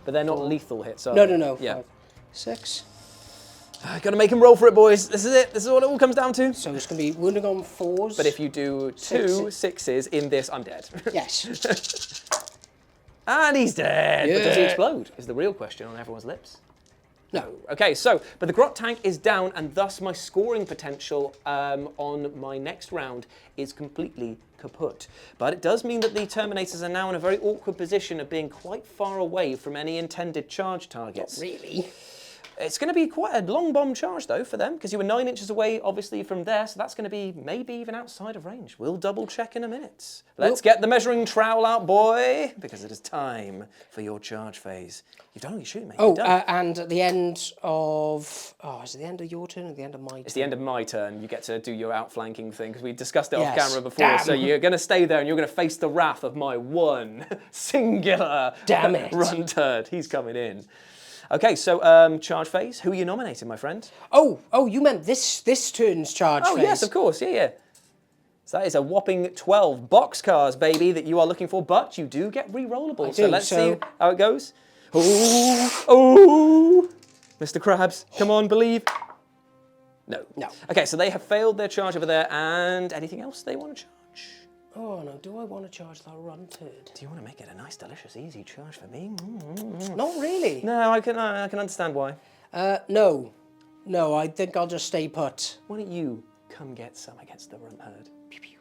But they're not lethal hits, are No. they? Yeah. 5, 6. Gotta make him roll for it, boys. This is it. This is what it all comes down to. So it's going to be wounding on 4s. But if you do 2 6s in this, I'm dead. Yes. And he's dead. Yeah. But does he explode? Is the real question on everyone's lips. No. Okay, so, but the Grot tank is down, and thus my scoring potential on my next round is completely kaput. But it does mean that the Terminators are now in a very awkward position of being quite far away from any intended charge targets. Not really. It's going to be quite a long bomb charge, though, for them, because you were 9 inches away, obviously, from there, so that's going to be maybe even outside of range. We'll double check in a minute. Let's get the measuring trowel out, boy, because it is time for your charge phase. You've done all your shooting, mate. Oh, and at the end of... Oh, is it the end of your turn or the end of my turn? It's the end of my turn. You get to do your outflanking thing, because we discussed it off Yes. camera before, Damn. so you're going to stay there, and you're going to face the wrath of my one singular Damn it. run turd. He's coming in. Okay, so charge phase. Who are you nominating, my friend? Oh, you meant this turn's charge phase. Oh, yes, of course. Yeah. So that is a whopping 12 boxcars, baby, that you are looking for, but you do get re-rollable. So let's see how it goes. Oh, Mr. Krabs, come on, believe. No. Okay, so they have failed their charge over there, and anything else they want to charge? Oh, no, do I want to charge that run turd? Do you want to make it a nice, delicious, easy charge for me? Not really. No, I can understand why. No, I think I'll just stay put. Why don't you come get some against the runt herd?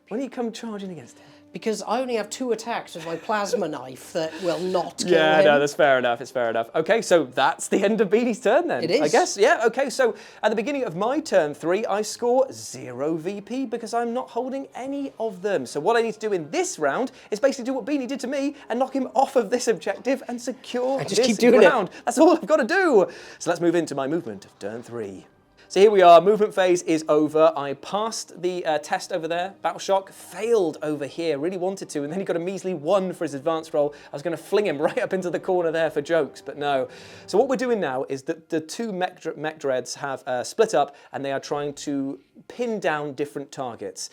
Why don't you come charging against him? Because I only have 2 attacks with my plasma knife that will not kill Yeah, him. no, that's fair enough. It's fair enough. Okay, so that's the end of Beanie's turn then. It is. I guess, yeah. Okay, so at the beginning of my turn 3, I score 0 VP because I'm not holding any of them. So what I need to do in this round is basically do what Beanie did to me and knock him off of this objective and secure just this keep doing ground. That's all I've got to do. So let's move into my movement of turn 3. So here we are, movement phase is over. I passed the test over there. Battle Shock failed over here, really wanted to, and then he got a measly 1 for his advanced roll. I was going to fling him right up into the corner there for jokes, but no. So what we're doing now is that the 2 mech dreads have split up, and they are trying to pin down different targets.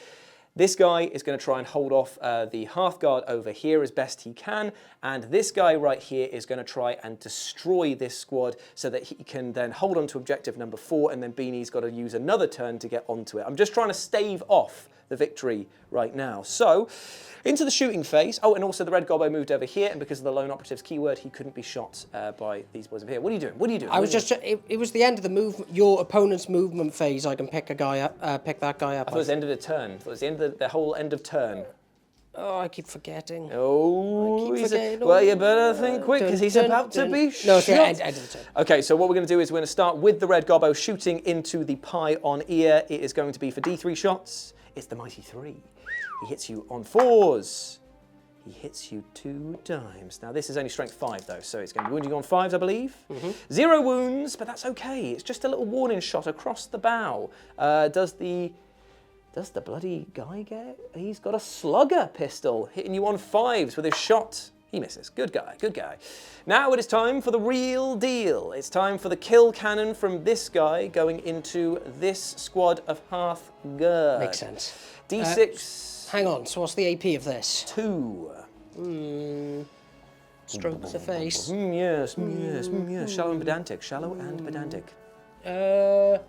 This guy is going to try and hold off the Hearthguard over here as best he can, and this guy right here is going to try and destroy this squad so that he can then hold on to objective number 4, and then Beanie's got to use another turn to get onto it. I'm just trying to stave off the victory right now. So, into the shooting phase. Oh, and also the red gobbo moved over here, and because of the lone operative's keyword, he couldn't be shot by these boys over here. What are you doing? What are you doing? I was just, it was the end of the move, your opponent's movement phase. I can pick a guy up, pick that guy up. I thought it was the end of the turn. I thought it was the end of the whole end of turn. Oh, I keep forgetting. Oh, well, you better think quick, because he's about to be shot. No, it's the end of the turn. Okay, so what we're going to do is we're going to start with the red gobbo shooting into the pie on ear. It is going to be for D3 shots. It's the mighty 3. He hits you on 4s. He hits you 2 times. Now, this is only strength 5, though, so it's going to be wounding on 5s, I believe. 0 wounds, but that's okay. It's just a little warning shot across the bow. Does the bloody guy get it? He's got a slugger pistol hitting you on 5s with his shot He misses. Good guy, good guy. Now it is time for the real deal. It's time for the kill cannon from this guy going into this squad of Hearthguard. Makes sense. D6. Hang on, so what's the AP of this? 2. Stroke the face. Yes. Shallow and pedantic. Shallow and pedantic. I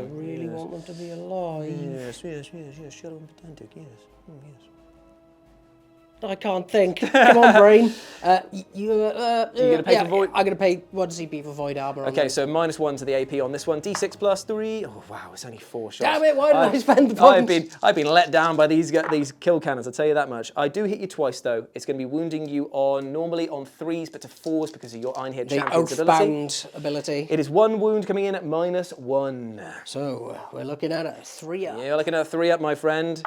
really want them to be alive. Yes. Shallow and pedantic, yes. Yes. I can't think. Come on, brain. You're gonna pay for void? I'm gonna pay 1 CP for void armor. Okay, so -1 to the AP on this one. D6 plus 3. Oh wow, it's only 4 shots. Damn it! Why did I spend the points? I've been let down by these kill cannons. I'll tell you that much. I do hit you twice though. It's going to be wounding you normally on 3s, but to 4s because of your Einhir Champion's ability. Oathbound ability. It is 1 wound coming in at -1. So we're looking at a 3-up. You're looking at a 3-up, my friend.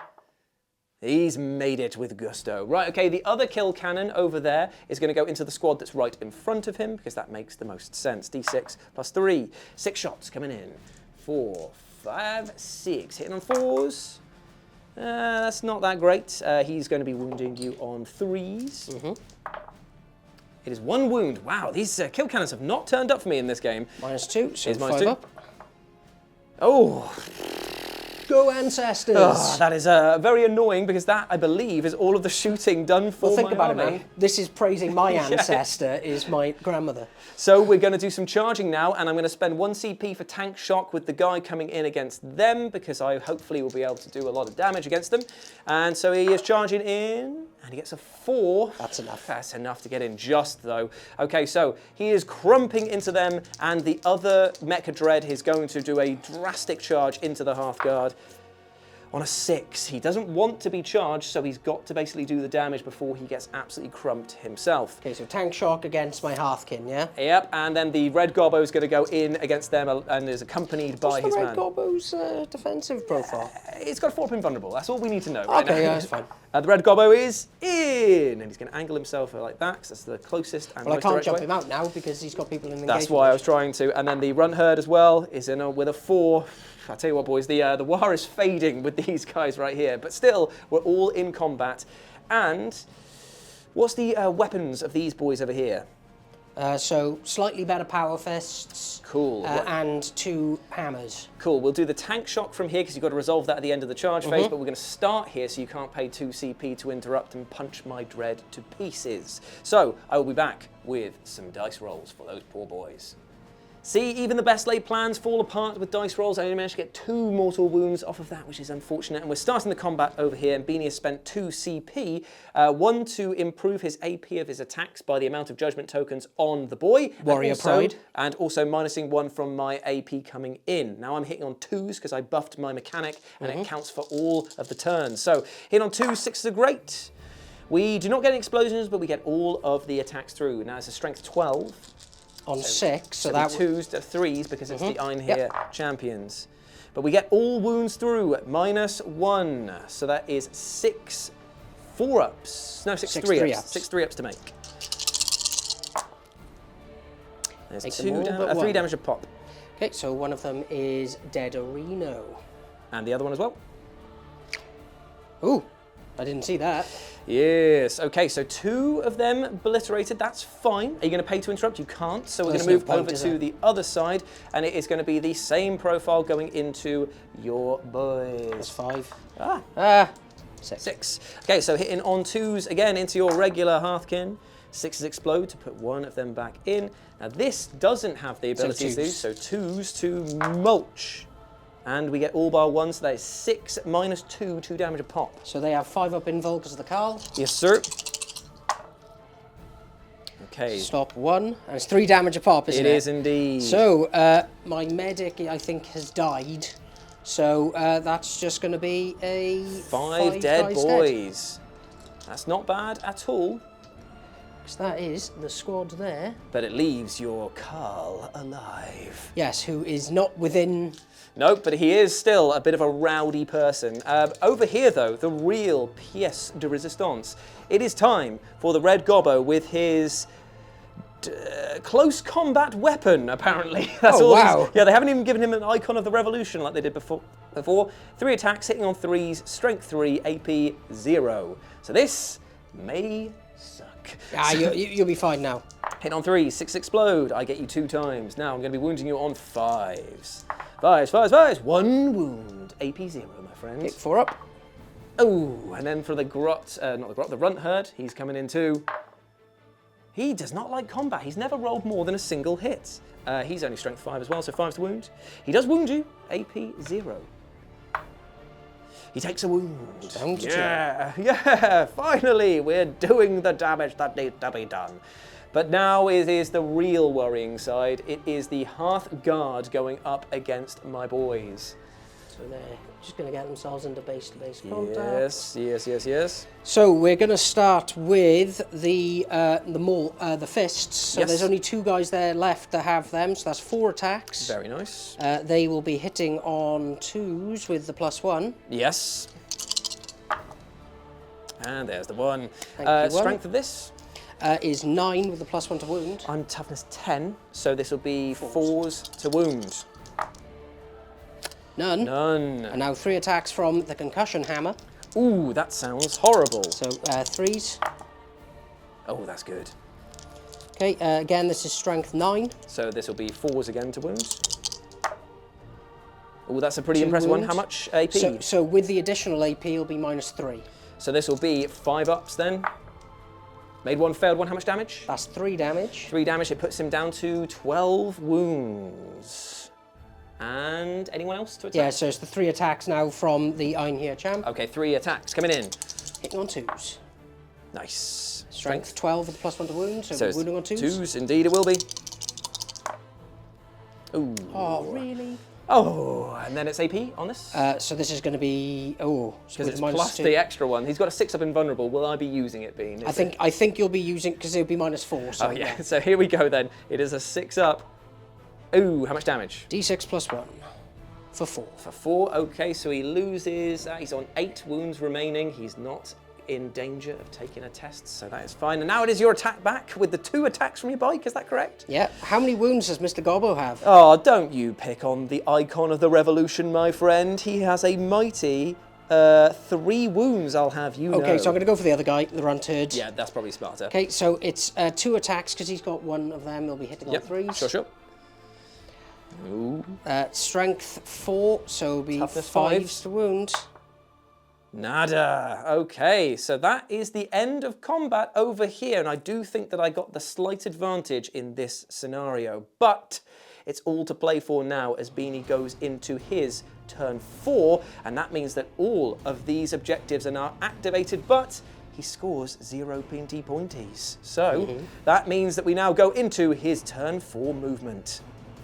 He's made it with gusto. Right, okay, the other kill cannon over there is going to go into the squad that's right in front of him because that makes the most sense. D6 plus 3. 6 shots coming in. 4, 5, 6. Hitting on 4s. That's not that great. He's going to be wounding you on 3s. It is 1 wound. Wow, these kill cannons have not turned up for me in this game. -2, so Here's 5 up. Oh! Go Ancestors! Oh, that is very annoying because that, I believe, is all of the shooting done for Well, think my about army. it, man. This is praising my ancestor, is my grandmother. So we're going to do some charging now, and I'm going to spend 1 CP for tank shock with the guy coming in against them because I hopefully will be able to do a lot of damage against them. And so he is charging in, and he gets a 4. That's enough. That's enough to get in just, though. Okay, so he is crumping into them, and the other Mecha Dread is going to do a drastic charge into the Hearthguard. On a 6. He doesn't want to be charged, so he's got to basically do the damage before he gets absolutely crumped himself. Okay, so tank shock against my Hearthkin, yeah? Yep, and then the Red Gobbo is going to go in against them and is accompanied by his man. What's the Red Gobbo's defensive profile? It's got a 4-pin vulnerable. That's all we need to know right now. Okay, yeah, that's fine. The Red Gobbo is in, and he's going to angle himself like that because that's the closest and Well, I most can't direct jump way. him out now because he's got people in the That's why I was trying to. And then the Runt Herd as well is in with a 4. I tell you what, boys, the war is fading with these guys right here, but still, we're all in combat. And what's the weapons of these boys over here? So slightly better power fists. Cool. And 2 hammers. Cool. We'll do the tank shock from here because you've got to resolve that at the end of the charge phase, but we're going to start here so you can't pay 2 CP to interrupt and punch my dread to pieces. So I will be back with some dice rolls for those poor boys. See, even the best laid plans fall apart with dice rolls. I only managed to get 2 mortal wounds off of that, which is unfortunate. And we're starting the combat over here, and Beanie has spent 2 CP. 1 to improve his AP of his attacks by the amount of judgment tokens on the boy. Warrior Pride. And also minusing 1 from my AP coming in. Now I'm hitting on 2s because I buffed my mechanic, and it counts for all of the turns. So hitting on 2s, 6s are great. We do not get any explosions, but we get all of the attacks through. Now it's a strength 12. On 6, so that that 2s to 3s because it's the Einhir Champions. But we get all wounds through at -1. So that is 6 4-ups. No, 6 3-ups. 6 3-ups to make. There's Make 3 damage a pop. Okay, so one of them is Deaderino. And the other one as well. Ooh, I didn't see that. Yes. Okay, so 2 of them obliterated. That's fine. Are you going to pay to interrupt? You can't. So we're going to move over to the other side, and it is going to be the same profile going into your boys. That's 5. 6. 6. Okay, so hitting on 2s again into your regular Hearthkin. 6s explode to put 1 of them back in. Now this doesn't have the ability to do, so 2s to mulch. And we get all bar 1, so that is 6 -2, 2 damage a pop. So they have 5 up invul because of the Carl. Yes, sir. Okay. Stop 1, and it's 3 damage a pop, isn't it? It is indeed. So my medic, I think, has died. So that's just going to be a 5 dead boys. That's not bad at all. Because that is the squad there. But it leaves your Carl alive. Yes, who is not within... No, but he is still a bit of a rowdy person. Over here, though, the real pièce de résistance. It is time for the Red Gobbo with his close combat weapon, apparently. That's Oh, all wow. Yeah, they haven't even given him an icon of the revolution like they did before. 3 attacks, hitting on 3s, strength 3, AP 0. So this may suck. Ah, you'll be fine now. Hit on 3s, 6 explode. I get you 2 times. Now I'm going to be wounding you on 5s. 5s. 1 wound. AP 0, my friend. Pick 4 up. Oh, and then for the Grot, not the Grot, the Runt Herd, he's coming in too. He does not like combat. He's never rolled more than a single hit. He's only strength 5 as well, so 5's to wound. He does wound you, AP 0. He takes a wound. Down to 2. Yeah, finally, we're doing the damage that needs to be done. But now it is the real worrying side. It is the Hearth Guard going up against my boys. So they're just going to get themselves into base-to-base contact. Yes. So we're going to start with the fists. So Yes. there's only 2 guys there left that have them. So that's 4 attacks. Very nice. They will be hitting on 2s with the +1. Yes. And there's the 1. Thank you, 1. Strength of this? Is 9 with the +1 to wound. I'm toughness 10, so this will be 4s to wound. None. None. And now 3 attacks from the concussion hammer. Ooh, that sounds horrible. So 3s. Oh, that's good. Okay, again, this is strength 9. So this will be 4s again to wound. Oh, that's a pretty 2 impressive one. wounds. How much AP? So with the additional AP, it'll be -3. So this will be 5 ups then. Made 1, failed 1. How much damage? That's 3 damage. 3 damage. It puts him down to 12 wounds. And anyone else to attack? Yeah, so it's the 3 attacks now from the Einherjar champ. Okay, 3 attacks coming in. Hitting on 2s. Nice. Strength 12 with the +1 to wound, so, So we're wounding on 2s. 2s, indeed it will be. Ooh. Oh, really? Oh, and then it's AP on this? So this is going to be so Because with it's -2. plus the extra one. He's got a 6 up invulnerable. Will I be using it, Bean? I think you'll be using because it'll be -4. So Oh, yeah. So here we go then. It is a 6 up. Ooh, how much damage? D6 +1 for 4. For 4. Okay, so he loses. He's on 8 wounds remaining. He's not in danger of taking a test, so that is fine. And now it is your attack back with the 2 attacks from your bike. Is that correct? Yeah. How many wounds does Mr. Gobbo have? Oh, don't you pick on the icon of the revolution, my friend. He has a mighty 3 wounds, I'll have you know. Okay, so I'm going to go for the other guy, the Runt Herd. Yeah, that's probably smarter. Okay, so it's 2 attacks because he's got 1 of them. He'll be hitting on 3s. Sure. Ooh. Strength 4, so it'll be Toughness 5s to wound. Nada. Okay, so that is the end of combat over here, and I do think that I got the slight advantage in this scenario, but it's all to play for now as Beanie goes into his turn 4, and that means that all of these objectives are now activated, but he scores 0 PT pointies. So that means that we now go into his turn 4 movement.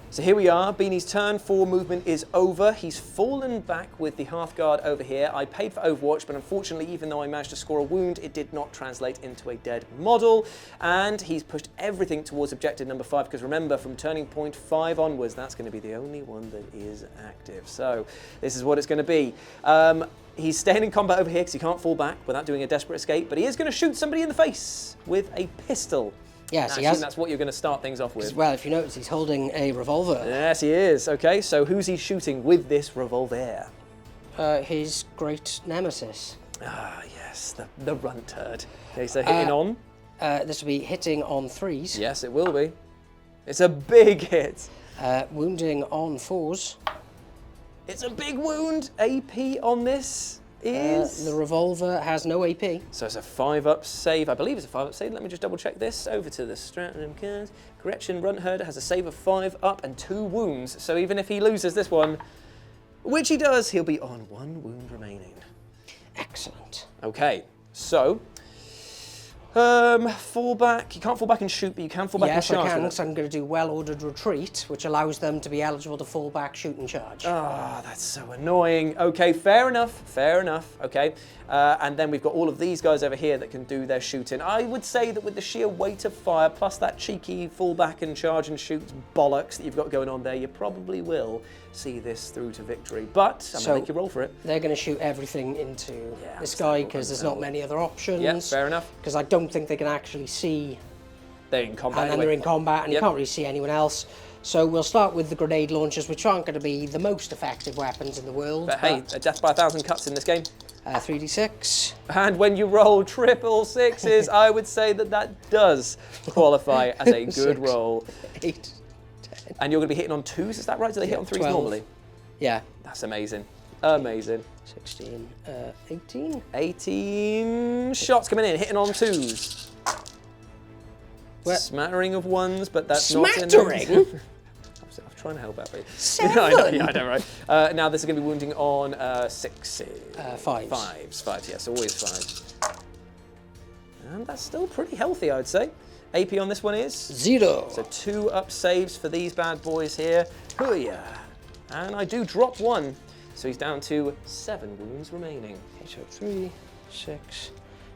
So here we are, Beanie's turn 4 movement is over. He's fallen back with the Hearthguard over here. I paid for Overwatch, but unfortunately, even though I managed to score a wound, it did not translate into a dead model. And he's pushed everything towards objective number 5, because remember, from turning point 5 onwards, that's going to be the only one that is active. So this is what it's going to be. He's staying in combat over here because he can't fall back without doing a desperate escape, but he is going to shoot somebody in the face with a pistol. Yes, I he has. assume that's what you're going to start things off with. Well, if you notice, he's holding a revolver. Yes, he is. Okay, so who's he shooting with this revolver? His great nemesis. Ah, yes, the Runt Herd. Okay, so hitting on. This will be hitting on 3s. Yes, it will be. It's a big hit. Wounding on 4s. It's a big wound. AP on this is... The revolver has no AP. So it's a 5-up save. I believe it's a 5-up save. Let me just double check this. Over to the Stratton cards. Correction, Runt Herd has a save of 5 up and 2 wounds. So even if he loses this one, which he does, he'll be on 1 wound remaining. Excellent. Okay, so... fall back. You can't fall back and shoot, but you can fall back and Yes, charge. I can, with it. because I'm going to do well-ordered retreat, which allows them to be eligible to fall back, shoot and charge. Ah, that's so annoying. Okay, fair enough, okay. And then we've got all of these guys over here that can do their shooting. I would say that with the sheer weight of fire, plus that cheeky fall back and charge and shoot bollocks that you've got going on there, you probably will see this through to victory. But I'm going to make you roll for it. They're going to shoot everything into this guy, because there's not many other options. Yeah, fair enough. Because I don't think they can actually see They're in combat and then anyway. they're in combat, and you Yep. can't really see anyone else. So we'll start with the grenade launchers, which aren't going to be the most effective weapons in the world. But hey, a death by 1,000 cuts in this game. 3d6. And when you roll triple sixes, I would say that does qualify as a good 6, roll. 8. And you're going to be hitting on 2s, is that right? Do they hit on 3s 12. normally? Yeah. That's amazing. Amazing. 16, 18. 18 shots coming in, hitting on 2s. Where- Smattering of 1s, but that's not Smattering? enough. I'm trying to help out for you. 7? I know, right? Now this is going to be wounding on 6s. 5s. 5s, yes, always 5s. And that's still pretty healthy, I'd say. AP on this one is? 0. So 2 up saves for these bad boys here. Hoo-yah. And I do drop 1. So he's down to 7 wounds remaining. Okay, so 3, 6,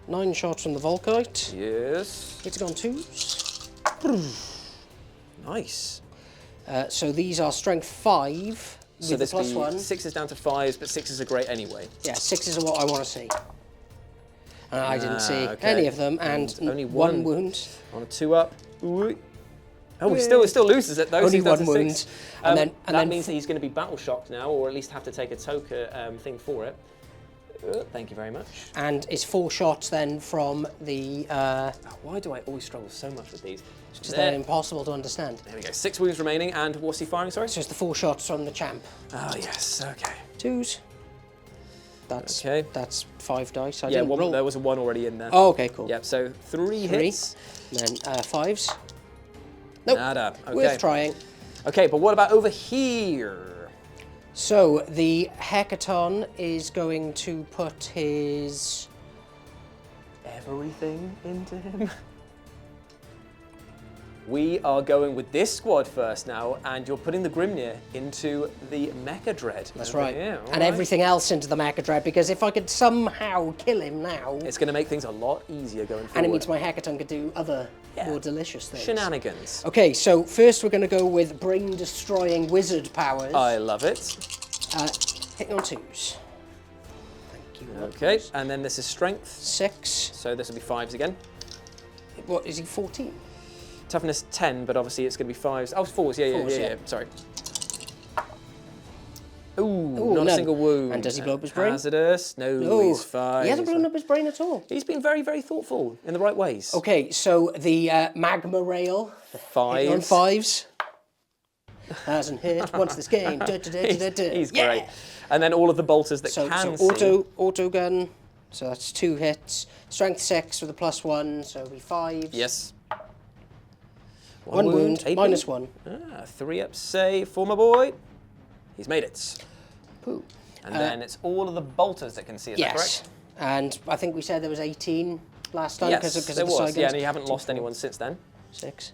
9 shots from the Volkite. Yes. Hitting on 2s. Nice. So these are strength 5 with So the this plus be 1. 6s down to 5s, but 6s are great anyway. Yeah, 6s are what I want to see. And I didn't see okay. any of them, and only one one. wound. On a 2 up. Ooh. Oh, he still loses it though. Only so he's down to one 6. wound. And then that means that he's going to be battle shocked now, or at least have to take a token thing for it. Thank you very much. And it's 4 shots then from the. Why do I always struggle so much with these? Because they're impossible to understand. There we go. 6 wounds remaining, and what's he firing? Sorry. So it's the 4 shots from the champ. Oh yes. Okay. 2s. That's Okay. That's 5 dice. I Yeah, didn't roll. there was a 1 already in there. Oh, okay, cool. Yep. So 3 hits. Then 5s. Nope. Nada. Okay. Worth trying. Okay, but what about over here? So the Hecaton is going to put his. Everything into him. We are going with this squad first now, and you're putting the Grimnir into the Mecha Dread. That's over right. here, all And right. everything else into the Mecha Dread, because if I could somehow kill him now, It's going to make things a lot easier going forward. and it means my Hecaton could do other more delicious things. Shenanigans. Okay, so first we're going to go with brain-destroying wizard powers. I love it. Hitting on 2s. Thank you. Okay, and then this is strength. 6. So this will be 5s again. What, is he 14? Toughness 10, but obviously it's going to be 5s. Oh, 4s. Yeah. Sorry. Ooh, not a none. single wound. And does he blow up his brain? Hazardous. No, No, he's 5. he hasn't blown up his brain at all. He's been very, very thoughtful in the right ways. Okay, so the magma rail. Hitting on 5s. 5s. Hasn't hit once this game. He's great. And then all of the bolters that So can see. auto gun. So that's 2 hits. Strength 6 with a plus 1, so it'll be 5s. Yes. 1 wound, AP. minus 1. 3 up save for my boy. He's made it. Poo. And then it's all of the bolters that can see, is that Yes. correct? And I think we said there was 18 last time Yes, because of there the was. side Yeah, guns. and you haven't lost anyone since then. 6,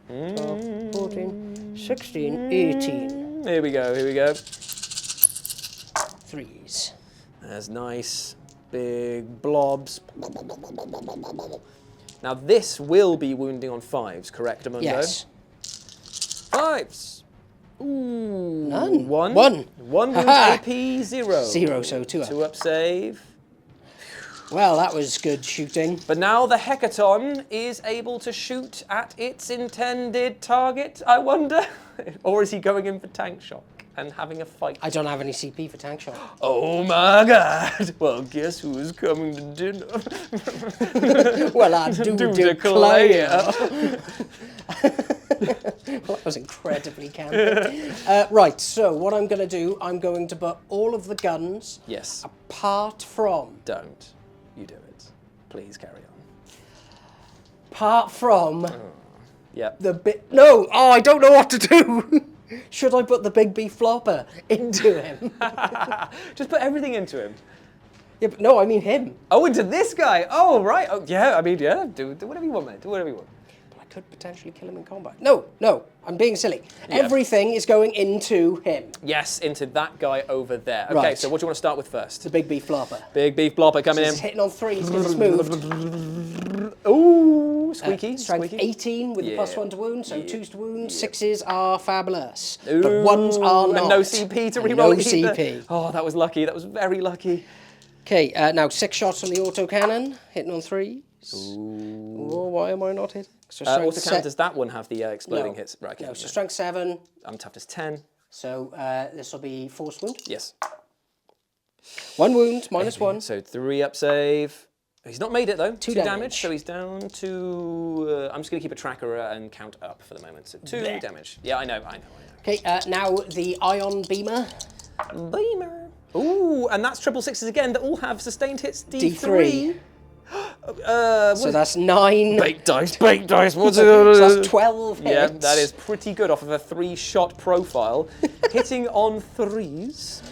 8, 12, 14, 16, 18. Here we go, here we go. 3s. There's nice big blobs. Now this will be wounding on 5s, correct, Amundo? Yes. 5s. Ooh. None. 1. One. 1 wound Ha-ha. AP 0. 0, so 2 up. 2 up save. Well, that was good shooting. But now the Hecaton is able to shoot at its intended target, I wonder? Or is he going in for tank shock and having a fight? I don't have any CP for tank shot. Oh my god! Well, guess who's coming to dinner? Well, I do declare. Well, that was incredibly campy. Right, so what I'm going to do, I'm going to put all of the guns Yes. apart from... Don't. You do it. Please carry on. Apart from Yep. the bit... No! Oh, I don't know what to do! Should I put the big beef flopper into him? Just put everything into him. Yeah, but no, I mean him. Oh, into this guy. Oh, right. Oh, yeah. I mean, yeah. Do whatever you want, mate. Do whatever you want. But I could potentially kill him in combat. No, I'm being silly. Yeah. Everything is going into him. Yes, into that guy over there. Okay, Right. so what do you want to start with first? The big beef flopper. Big beef blopper coming He's in. hitting on 3s because it's moved. Ooh, squeaky, Strength squeaky. 18 with the Yeah. plus 1 to wound, so 2s to wound, 6s are fabulous. Ooh, But 1s are and not. no CP to And reroll no either. CP. Oh, that was lucky. That was very lucky. Okay, now 6 shots from the autocannon, hitting on 3s. Oh, why am I not hitting? So Also count, does that one have the exploding hits? Right, okay. No, so strength 7. Toughness 10. So this will be force wound. Yes. 1 wound, -1. So 3 up save. He's not made it though. 2 damage. So he's down to. I'm just going to keep a tracker and count up for the moment. So 2 damage. Yeah, I know. Okay, now the ion beamer. Beamer. Ooh, and that's triple sixes again that all have sustained hits D3. So that's 9. Baked dice, baked dice. What's it? So that's 12 hits. Yeah, that is pretty good off of a 3-shot profile. Hitting on 3s.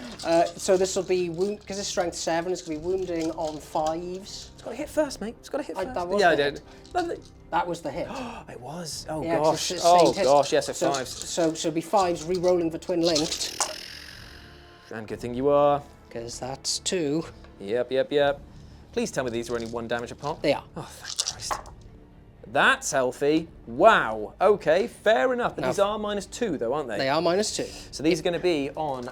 So this will be wound because it's strength 7. It's going to be wounding on 5s. It's got to hit first, mate. It's got to hit first. That was yeah, I the did. That was the hit. It was. Oh Yeah, gosh. it's Oh hit. gosh. Yes, So 5s. So it'll be 5s re-rolling for twin linked. And good thing you are. Because that's 2. Yep. Please tell me these are only 1 damage apart. They are. Oh, thank Christ. That's healthy. Wow. Okay, fair enough. But these are -2 though, aren't they? They are -2. So these are going to be on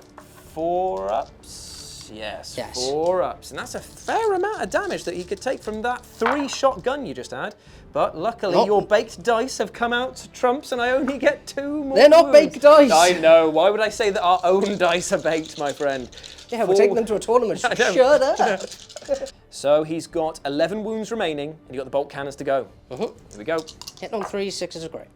4 ups. Yes, 4 ups. And that's a fair amount of damage that he could take from that 3-shot gun you just had. But luckily your baked dice have come out trumps and I only get 2 more. They're not baked dice. I know. Why would I say that our own dice are baked, my friend? Yeah, we're taking them to a tournament. Shut up. So he's got 11 wounds remaining, and you've got the bolt cannons to go. Here we go. Hitting on 3, 6s are great.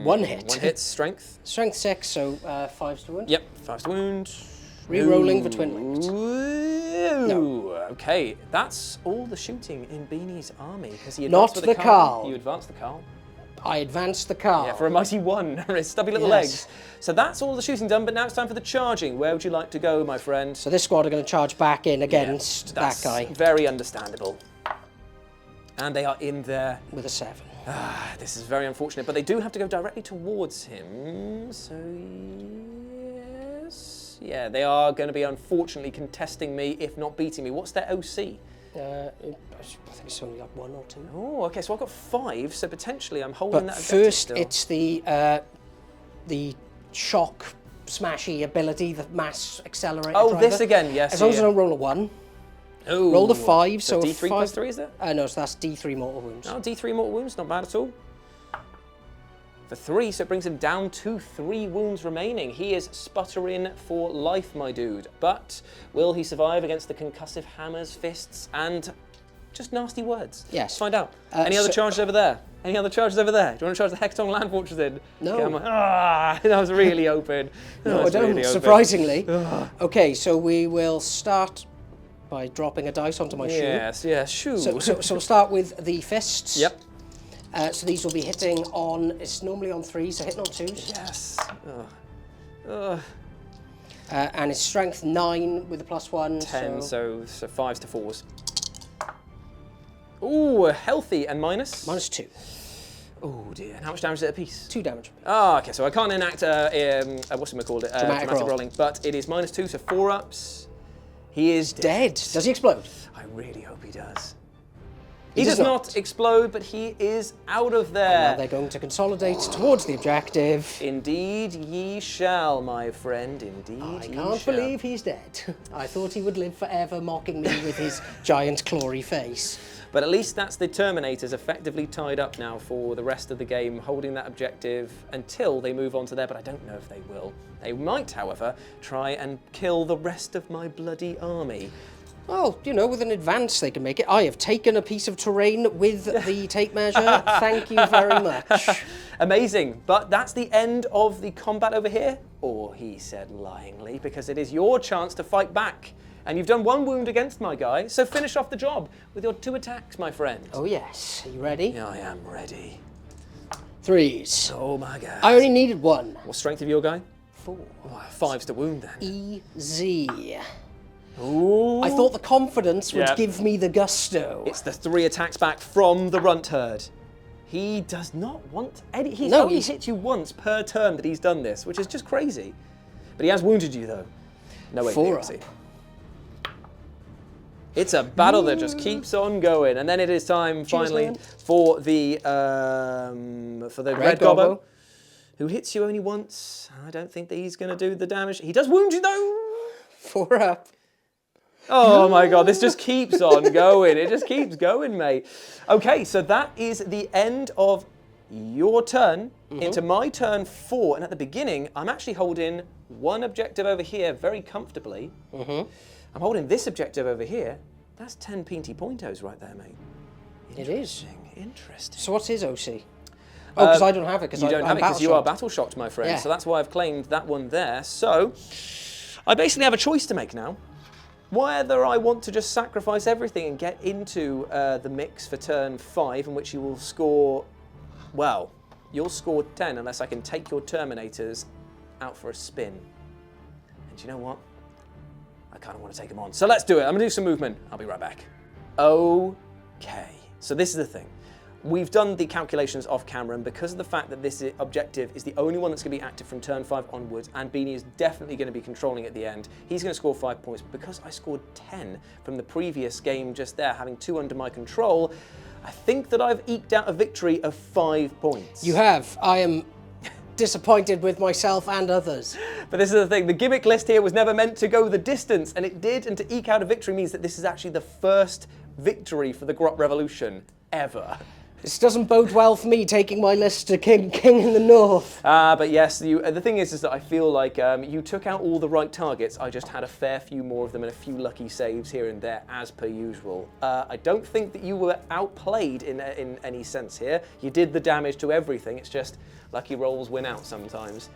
1 hit. 1 hit, strength. Strength 6, so 5s to wound. Yep, 5 to wound. Re-rolling for twin linked. No. Okay, that's all the shooting in Beanie's army. Because he Not advanced with the Carl. You advanced the Carl. I advanced the car. Yeah, for a mighty 1. His stubby little legs. So that's all the shooting done, but now it's time for the charging. Where would you like to go, my friend? So this squad are going to charge back in against that guy. Very understandable. And they are in there. With a 7. This is very unfortunate, but they do have to go directly towards him. So yes. Yeah, they are going to be unfortunately contesting me, if not beating me. What's their OC? I think it's only like 1 or 2. Oh, okay, so I've got 5, so potentially I'm holding But that objective first, still. it's the shock smashy ability, the mass accelerator driver. this again, yes. As long as I don't roll a 1. Ooh. Roll the 5, so D3 5, plus 3, is it? No, so that's D3 mortal wounds. Oh, D3 mortal wounds, not bad at all. For 3, so it brings him down to 3 wounds remaining. He is sputtering for life, my dude. But will he survive against the concussive hammers, fists, and just nasty words? Yes. Let's find out. Any other charges over there? Any other charges over there? Do you want to charge the Hecton Land Fortress in? No. That was really open. No, I don't, surprisingly. Okay, so we will start by dropping a dice onto my shoe. Yes, shoe. So we'll start with the fists. Yep. So these will be hitting on, it's normally on 3s, so hitting on 2s. Yes. And it's strength 9 with a +1. 10, so 5s to 4s. Ooh, healthy and minus? -2. Oh dear. And how much damage is it a piece? 2 damage. Ah, okay, so I can't enact, what's it called? Dramatic roll. rolling, but it is -2, so 4 ups. He is Dead. Does he explode? I really hope he does. He does does not explode, but he is out of Now there. they're going to consolidate towards the objective. Indeed ye shall, my friend, indeed I ye can't shall. believe he's dead. I thought he would live forever mocking me with his giant clawy face. But at least that's the Terminators effectively tied up now for the rest of the game, holding that objective until they move on to there, but I don't know if they will. They might, however, try and kill the rest of my bloody army. Well, you know, with an advance they can make it. I have taken a piece of terrain with the tape measure. Thank you very much. Amazing, but that's the end of the combat over here, or he said lyingly, because it is your chance to fight back. And you've done 1 wound against my guy, so finish off the job with your 2 attacks, my friend. Oh yes, are you ready? I am ready. 3s. Oh my god. I only needed 1. What strength of your guy? 4. Oh, 5s to wound then. Easy. Ooh. I thought the confidence would Yep. give me the gusto. It's the 3 attacks back from the runt herd. He does not want any. He's No, only he's- hit you once per turn that he's done this, which is just crazy. But he has wounded you though. No way. 4 up. It's a battle that just keeps on going, and then it is time finally man. for the red gobbo, gobbo. who hits you only once. I don't think that he's going to do the damage. He does wound you though. 4 up. Oh my god, this just keeps on going. It just keeps going, mate. Okay, so that is the end of your turn into my turn 4. And at the beginning, I'm actually holding one objective over here very comfortably. I'm holding this objective over here. That's 10 Peanty Pointos right there, mate. It is. Interesting. So what's his OC? Oh, because I don't have it. Because you don't have it because you are battle shocked. shocked, my friend. Yeah. So that's why I've claimed that one there. So I basically have a choice to make now. Whether I want to just sacrifice everything and get into the mix for turn 5, in which you will score, well, you'll score 10 unless I can take your Terminators out for a spin. And you know what? I kind of want to take them on. So let's do it. I'm going to do some movement. I'll be right back. Okay. So this is the thing. We've done the calculations off camera, and because of the fact that this objective is the only one that's going to be active from turn 5 onwards, and Beanie is definitely going to be controlling at the end, he's going to score 5 points. But because I scored 10 from the previous game just there, having 2 under my control, I think that I've eked out a victory of 5 points. You have. I am disappointed with myself and others. But this is the thing, the gimmick list here was never meant to go the distance, and it did, and to eke out a victory means that this is actually the first victory for the Grot Revolution ever. This doesn't bode well for me taking my list to King in the North. But yes, the thing is that I feel like you took out all the right targets. I just had a fair few more of them and a few lucky saves here and there, as per usual. I don't think that you were outplayed in any sense here. You did the damage to everything. It's just lucky rolls win out sometimes.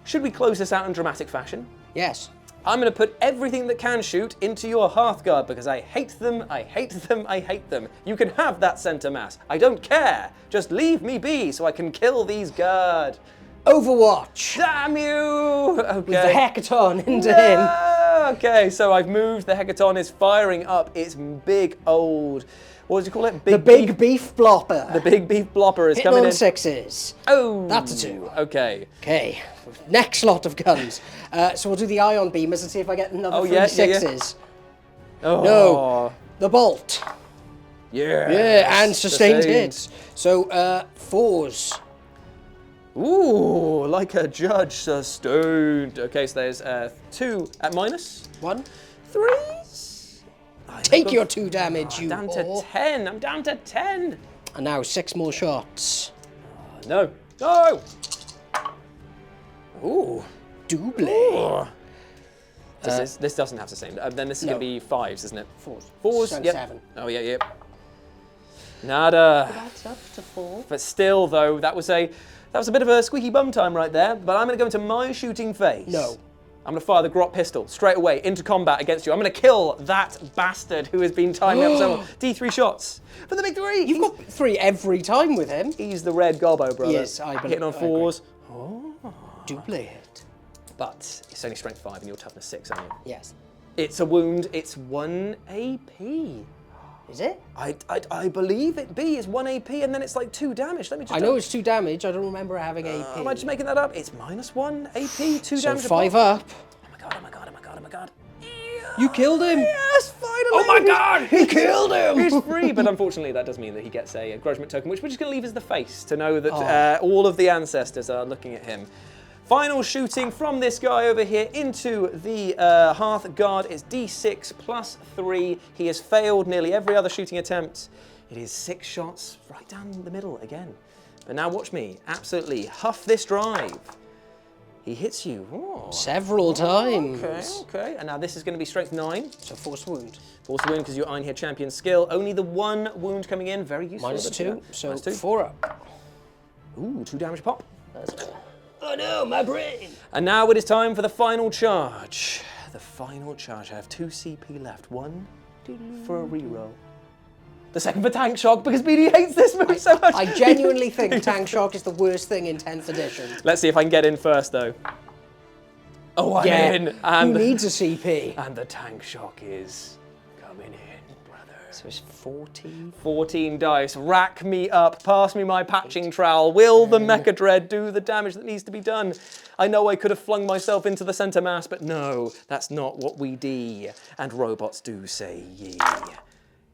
Should we close this out in dramatic fashion? Yes. I'm going to put everything that can shoot into your Hearthguard because I hate them, I hate them, I hate them. You can have that centre mass. I don't care. Just leave me be so I can kill these guard. Overwatch. Damn you! Okay. With the Hecaton into him. Okay, so I've moved. The Hecaton is firing up its big old... What do you call it? The big beef blopper. The big beef blopper is Hitting coming on in. 6s. Oh! That's a 2. Okay. Okay. Next lot of guns. So we'll do the ion beamers and see if I get another 3 6s. Oh. No. The bolt. Yeah. Yeah, and sustained hits. So 4s. Ooh, like a judge, sustained. Okay, so there's 2 at minus. 1. 3s. Take your 2 damage, you down whore. to 10. I'm down to 10. And now 6 more shots. No. No. Ooh. Double. Ooh. This doesn't have the same. Then this is going to be 5s, isn't it? 4s. 4s. Yep. 7. Oh yeah, yep. Nada. That's up to 4. But still, though, that was a bit of a squeaky bum time right there. But I'm going to go into my shooting phase. No. I'm going to fire the Grot pistol straight away into combat against you. I'm going to kill that bastard who has been timing up so well. D3 shots for the victory. You've got 3 every time with him. He's the red gobbo, brother. Yes, I believe. Hitting on 4s. Oh. Double hit. But it's only strength 5 and you're toughness 6, aren't you? Yes. It's a wound. It's 1 AP. Is it? I believe it be. It's 1 AP and then it's like 2 damage. Let me just... I know it's 2 damage. I don't remember having AP. Am I just making that up? It's -1 AP, 2 damage. So 5 up. Oh my god, oh my god, oh my god, oh my god. You killed him. Yes, finally. Oh my god, he killed him. He's free, but unfortunately that does mean that he gets a grudgment token, which we're just going to leave as the face to know that all of the ancestors are looking at him. Final shooting from this guy over here into the Hearthguard is D6 plus 3. He has failed nearly every other shooting attempt. It is 6 shots right down the middle again. But now watch me absolutely huff this drive. He hits you. Oh. Several times. Okay. And now this is going to be strength 9. So force wound. Force wound because you're Ironhead champion skill. Only the 1 wound coming in. Very useful. -2. So -2. 4 up. Ooh, 2 damage pop. Oh no, my brain. And now it is time for the final charge. The final charge. I have 2 CP left. 1 for a reroll. The second for tank shock because BD hates this move so much. I genuinely think tank shock is the worst thing in 10th edition. Let's see if I can get in first though. Oh, I'm in. Who needs a CP? And the tank shock is coming in, brother. So it's 14. 14 dice. Rack me up. Pass me my patching trowel. Will the Mecha Dread do the damage that needs to be done? I know I could have flung myself into the centre mass, but no, that's not what we do. And robots do say ye.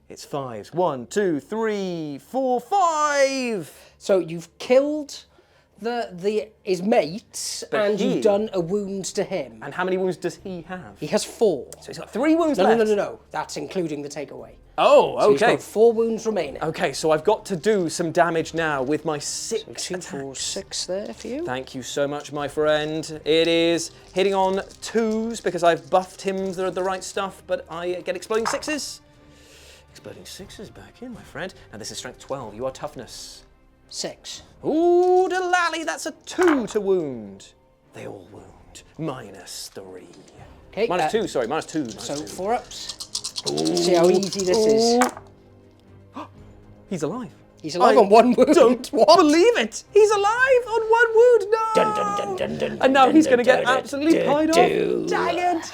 It's 5s. 1, 2, 3, 4, 5. So you've killed his mates, But and you've done a wound to him. And how many wounds does he have? He has 4. So he's got 3 wounds No, left. no. That's including the takeaway. Oh, So he's okay. got 4 wounds remaining. Okay, so I've got to do some damage now with my 6 2, 4, 6 there for you. Thank you so much, my friend. It is hitting on 2s because I've buffed him the right stuff, but I get exploding 6s. Exploding 6s back in, my friend. Now this is strength 12. You are toughness. 6. Ooh, delally, that's a 2 to wound. They all wound. -3. Okay, -2, sorry, -2. So 4 ups. See how easy this is. He's alive. He's alive on 1 wound. Don't believe it. He's alive on 1 wound. No. Dun, dun, dun, dun, dun, And now dun, he's dun, going to get dun, absolutely dun, pied dun. off. Dang it.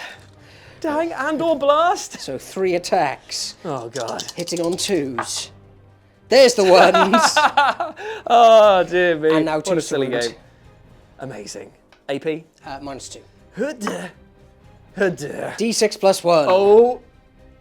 Dang, and/or blast. So 3 attacks. Oh, God. Hitting on 2s. There's the ones. Oh, dear me. And now what a 2 silly wound. game. Amazing. AP? -2. Hudda. Hudda. D6 plus 1. Oh.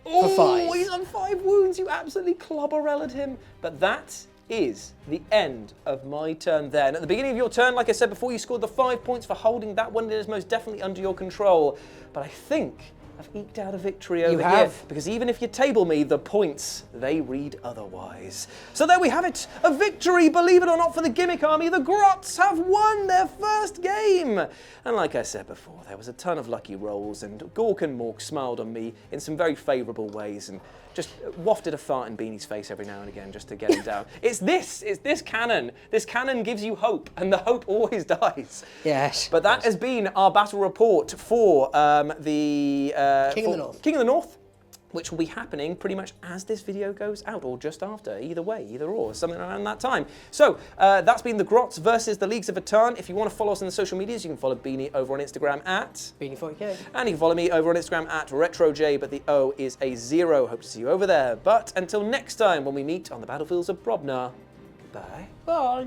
For 5. He's on 5 wounds. You absolutely clobber-rellaed him. But that is the end of my turn there. And at the beginning of your turn, like I said before, you scored the 5 points for holding that one. It is most definitely under your control. But I think I've eked out a victory over here. have. Because even if you table me, the points, they read otherwise. So there we have it. A victory, believe it or not, for the Gimmick Army. The Grots have won their first game. And like I said before, there was a ton of lucky rolls, and Gork and Mork smiled on me in some very favourable ways and just wafted a fart in Beanie's face every now and again just to get him down. It's this cannon. This cannon gives you hope, and the hope always dies. Yes. But that has been our battle report for the King of the North. King of the North, which will be happening pretty much as this video goes out, or just after. Either way, either or, something around that time. So that's been the Grots versus the Leagues of Votann. If you want to follow us on the social medias, you can follow Beanie over on Instagram at Beanie40K. and you can follow me over on Instagram at RetroJ, but the O is a 0. Hope to see you over there. But until next time, when we meet on the battlefields of Brobnar, goodbye. Bye.